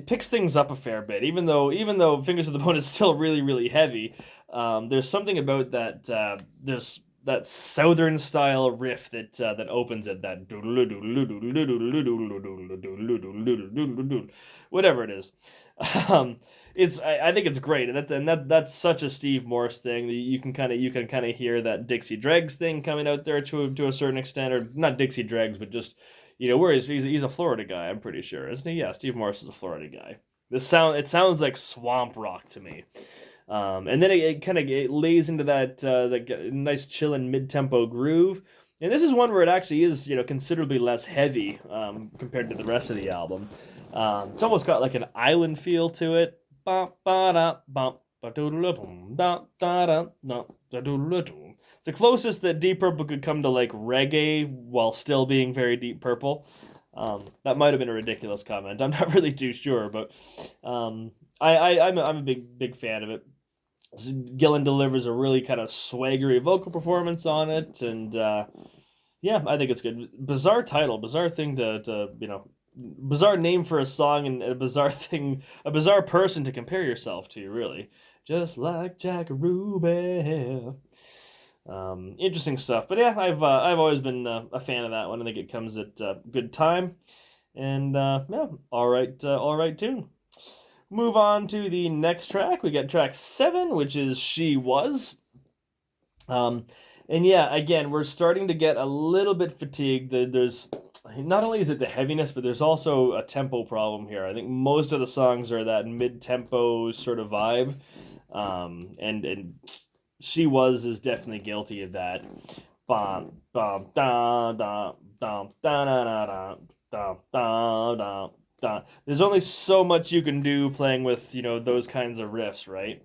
picks things up a fair bit. Even though Fingers to the Bone is still really really heavy, there's something about that. There's that southern style riff that opens it. That whatever it is. Um, I think it's great, and that's such a Steve Morse thing. You can kind of hear that Dixie Dregs thing coming out there to a certain extent, or not Dixie Dregs, but just where he's a Florida guy. I'm pretty sure, isn't he? Yeah, Steve Morse is a Florida guy. It sounds like swamp rock to me. And then it kind of lays into that nice chilling mid tempo groove. And this is one where it actually is considerably less heavy compared to the rest of the album. It's almost got like an island feel to it. It's the closest that Deep Purple could come to like reggae while still being very Deep Purple. That might have been a ridiculous comment. I'm not really too sure, but I'm a big fan of it. Gillen delivers a really kind of swaggery vocal performance on it, and yeah, I think it's good. Bizarre title, bizarre thing to bizarre name for a song, and a bizarre person to compare yourself to, really. Just like Jack Ruby. Interesting stuff, but yeah, I've always been a fan of that one. I think it comes at a good time, and yeah, all right tune. Move on to the next track. We got track 7, which is She Was. And yeah, again, we're starting to get a little bit fatigued. There's not only is it the heaviness, but there's also a tempo problem here. I think most of the songs are that mid-tempo sort of vibe, and She Was is definitely guilty of that. Bum, bum, da, da, dum, da, da, da, da, da, da, da. There's only so much you can do playing with those kinds of riffs, right?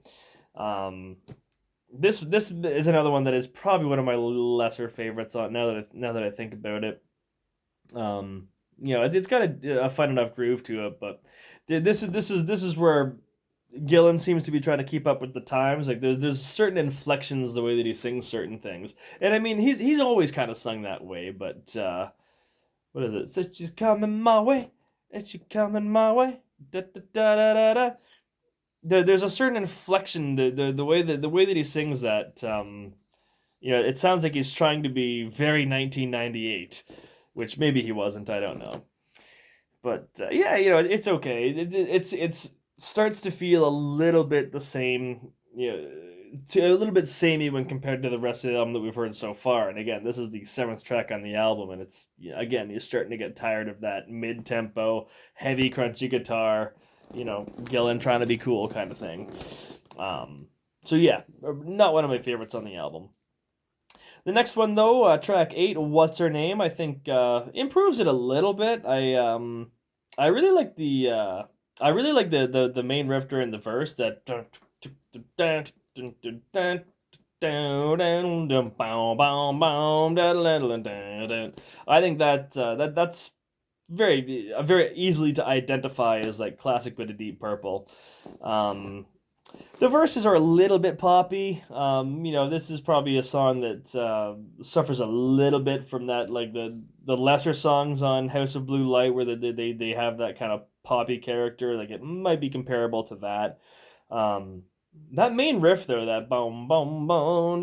This is another one that is probably one of my lesser favorites. Now that I think about it, it's got a fun enough groove to it, but this is where Gillen seems to be trying to keep up with the times. Like there's certain inflections the way that he sings certain things, and I mean he's always kind of sung that way, but what is it? Said she's coming my way. Is she coming my way? Da, da, da, da, da, da. There's a certain inflection, the way that he sings that. It sounds like he's trying to be very 1998, which maybe he wasn't. I don't know, but yeah, it's okay. It's starts to feel a little bit the same. A little bit samey when compared to the rest of the album that we've heard so far. And again, this is the 7th track on the album, and it's again you're starting to get tired of that mid-tempo, heavy, crunchy guitar, Gillen trying to be cool kind of thing. So yeah, not one of my favorites on the album. The next one though, track 8, What's Her Name? I think improves it a little bit. I really like the main riff during the verse that. I think that's very easily to identify as like classic bit of Deep Purple. The verses are a little bit poppy. This is probably a song that suffers a little bit from that, like the lesser songs on House of Blue Light, where they have that kind of poppy character. Like it might be comparable to that. That main riff though, that boom boom boom,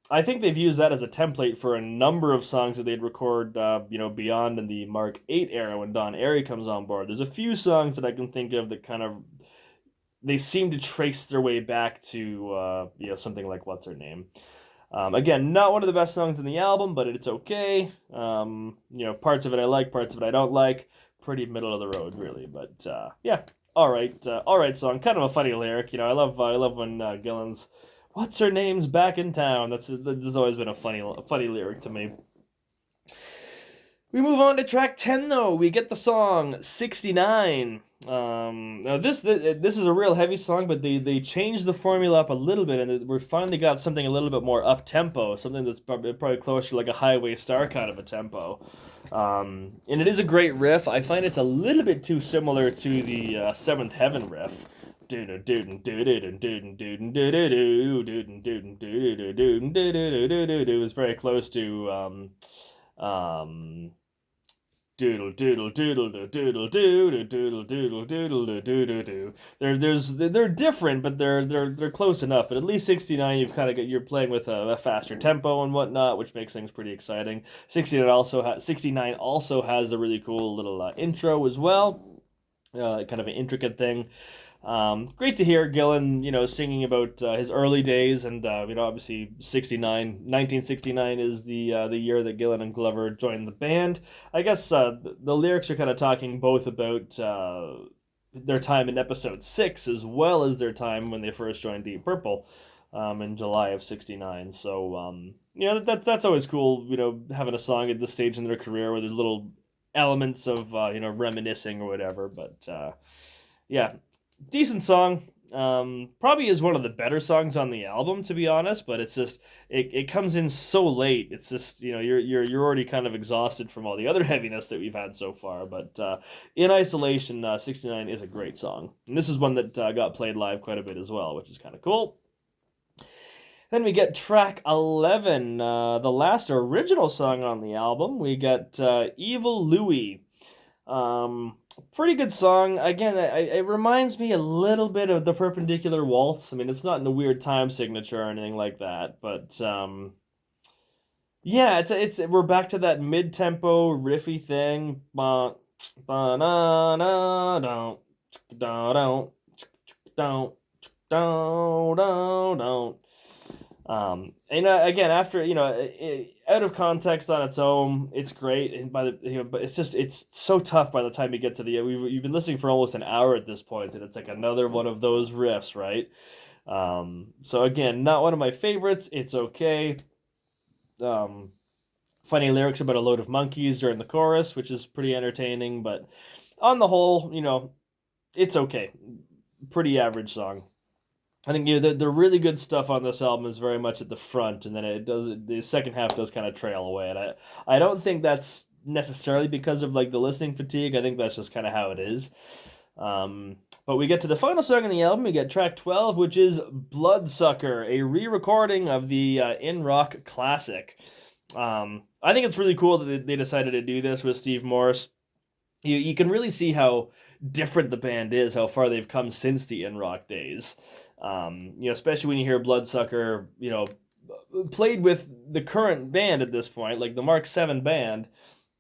I think they've used that as a template for a number of songs that they'd record, beyond in the Mark 8 era when Don Airey comes on board. There's a few songs that I can think of that kind of they seem to trace their way back to something like What's Her Name. Again, not one of the best songs in the album, but it's okay. Parts of it I like, parts of it I don't like. pretty middle of the road, really. But yeah, all right song. Kind of a funny lyric, you know. I love when Gillan's, "What's her name's back in town." That's always been a funny lyric to me. We move on to track 10, though. We get the song 69. Now this is a real heavy song, but they changed the formula up a little bit, and we finally got something a little bit more up tempo, something that's probably closer to like a Highway Star kind of a tempo. And it is a great riff. I find it's a little bit too similar to the Seventh Heaven riff. It was very close to doodle doodle doodle doodle doodle doodle doodle doodle doodle doodle. They're different, but they're close enough. But at least 69, you're playing with a faster tempo and whatnot, which makes things pretty exciting. 69 also has a really cool little intro as well, kind of an intricate thing. Great to hear Gillan, singing about his early days, and obviously 1969 is the year that Gillan and Glover joined the band. I guess the lyrics are kind of talking both about their time in episode 6 as well as their time when they first joined Deep Purple in July of 69. So that's always cool, having a song at this stage in their career where there's little elements of reminiscing or whatever. But yeah. Decent song. Probably is one of the better songs on the album, to be honest. But it's just it comes in so late. It's just you're already kind of exhausted from all the other heaviness that we've had so far. But in isolation, 69 is a great song, and this is one that got played live quite a bit as well, which is kind of cool. Then we get track 11, the last original song on the album. We get Evil Louie. Pretty good song. Again, it reminds me a little bit of the Purpendicular Waltz. I mean, it's not in a weird time signature or anything like that, but yeah, it's we're back to that mid-tempo riffy thing. Ba ba na na don't don't don't don't don't. And again, after out of context on its own, it's great, and but it's so tough by the time you get to you've been listening for almost an hour at this point, and it's like another one of those riffs, right? So again, not one of my favorites. It's okay. Funny lyrics about a load of monkeys during the chorus, which is pretty entertaining, but on the whole, it's okay. Pretty average song. I think the really good stuff on this album is very much at the front, and then the second half does kind of trail away. And I don't think that's necessarily because of like the listening fatigue. I think that's just kind of how it is. But we get to the final song on the album. We get track 12, which is Bloodsucker, a re-recording of the In Rock classic. I think it's really cool that they decided to do this with Steve Morse. You can really see how different the band is, how far they've come since the In Rock days. Especially when you hear Bloodsucker, played with the current band at this point, like the Mark 7 band,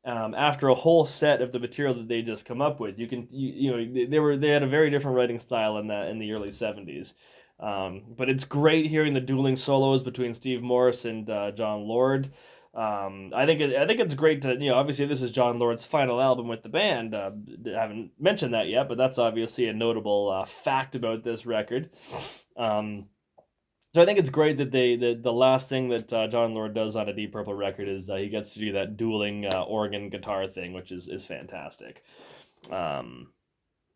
after a whole set of the material that they just come up with. They had a very different writing style in the early 70s. But it's great hearing the dueling solos between Steve Morse and John Lord. I think it's great to obviously this is John Lord's final album with the band. I haven't mentioned that yet, but that's obviously a notable fact about this record. So I think it's great that the last thing that John Lord does on a Deep Purple record is he gets to do that dueling organ guitar thing, which is fantastic.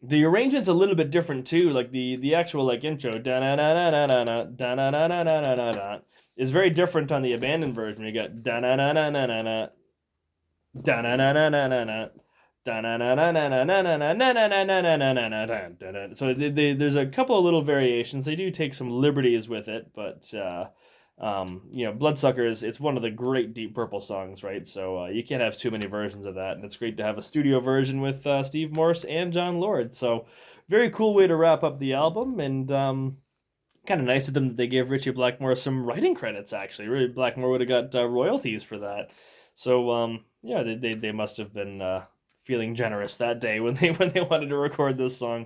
The arrangement's a little bit different too, like the actual like intro is very different on the abandoned version. You got so there's a couple of little variations. They do take some liberties with it, but Bloodsucker it's one of the great Deep Purple songs, right? So you can't have too many versions of that, and it's great to have a studio version with Steve Morse and John Lord. So very cool way to wrap up the album, and kind of nice of them that they gave Ritchie Blackmore some writing credits. Actually, Ritchie Blackmore would have got royalties for that. So they must have been feeling generous that day when they wanted to record this song.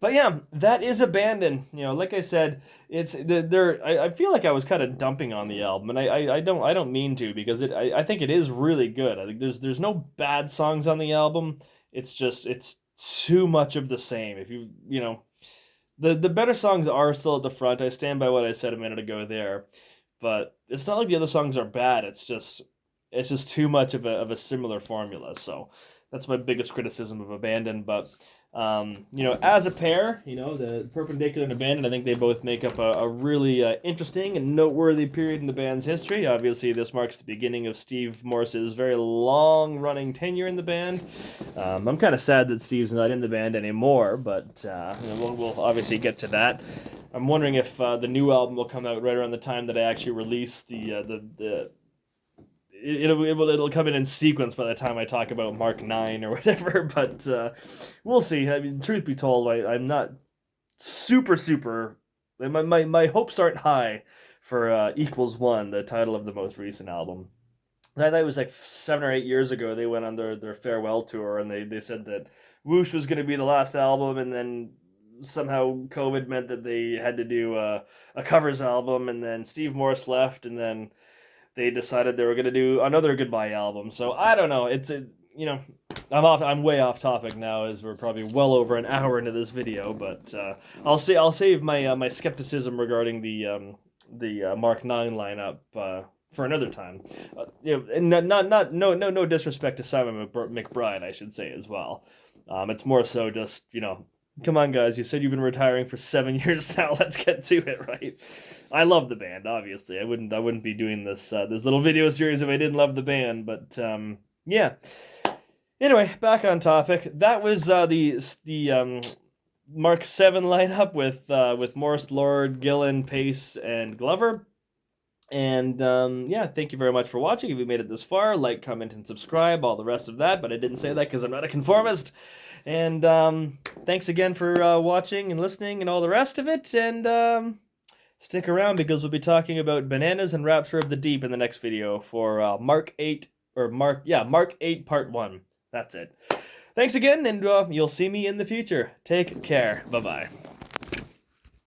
But yeah, that is Abandon. Like I said, it's I feel like I was kind of dumping on the album, and I don't mean to, because I think it is really good. I think there's no bad songs on the album. it's too much of the same. If you know, the better songs are still at the front. I stand by what I said a minute ago there, but it's not like the other songs are bad. It's just too much of a similar formula. So that's my biggest criticism of Abandon. But you know, as a pair, you know, the Perpendicular and Abandon, I think they both make up a really interesting and noteworthy period in the band's history. Obviously, this marks the beginning of Steve Morse's very long-running tenure in the band. I'm kind of sad that Steve's not in the band anymore, but you know, we'll obviously get to that. I'm wondering if the new album will come out right around the time that I actually release it'll come in sequence by the time I talk about Mark 9 or whatever, but we'll see. I mean, truth be told, I'm not super. My hopes aren't high for Equals One, the title of the most recent album. I thought it was like 7 or 8 years ago they went on their farewell tour, and they said that Whoosh was going to be the last album, and then somehow COVID meant that they had to do a covers album, and then Steve Morse left, and then they decided they were going to do another goodbye album. So I don't know. You know, I'm way off topic now, as we're probably well over an hour into this video. But I'll save my skepticism regarding the Mark 9 lineup for another time. You know, and no disrespect to Simon McBride, I should say as well. It's more so just, you know, come on, guys. You said you've been retiring for 7 years now. Let's get to it, right? I love the band, obviously. I wouldn't be doing this little video series if I didn't love the band. But yeah. Anyway, back on topic. That was the Mark 7 lineup with Morse, Lord, Gillan, Pace, and Glover. And yeah, thank you very much for watching. If you made it this far, like, comment, and subscribe, all the rest of that. But I didn't say that because I'm not a conformist. And thanks again for watching and listening and all the rest of it. And stick around, because we'll be talking about Bananas and Rapture of the Deep in the next video for Mark 8 Part 1. That's it. Thanks again, and you'll see me in the future. Take care. Bye-bye.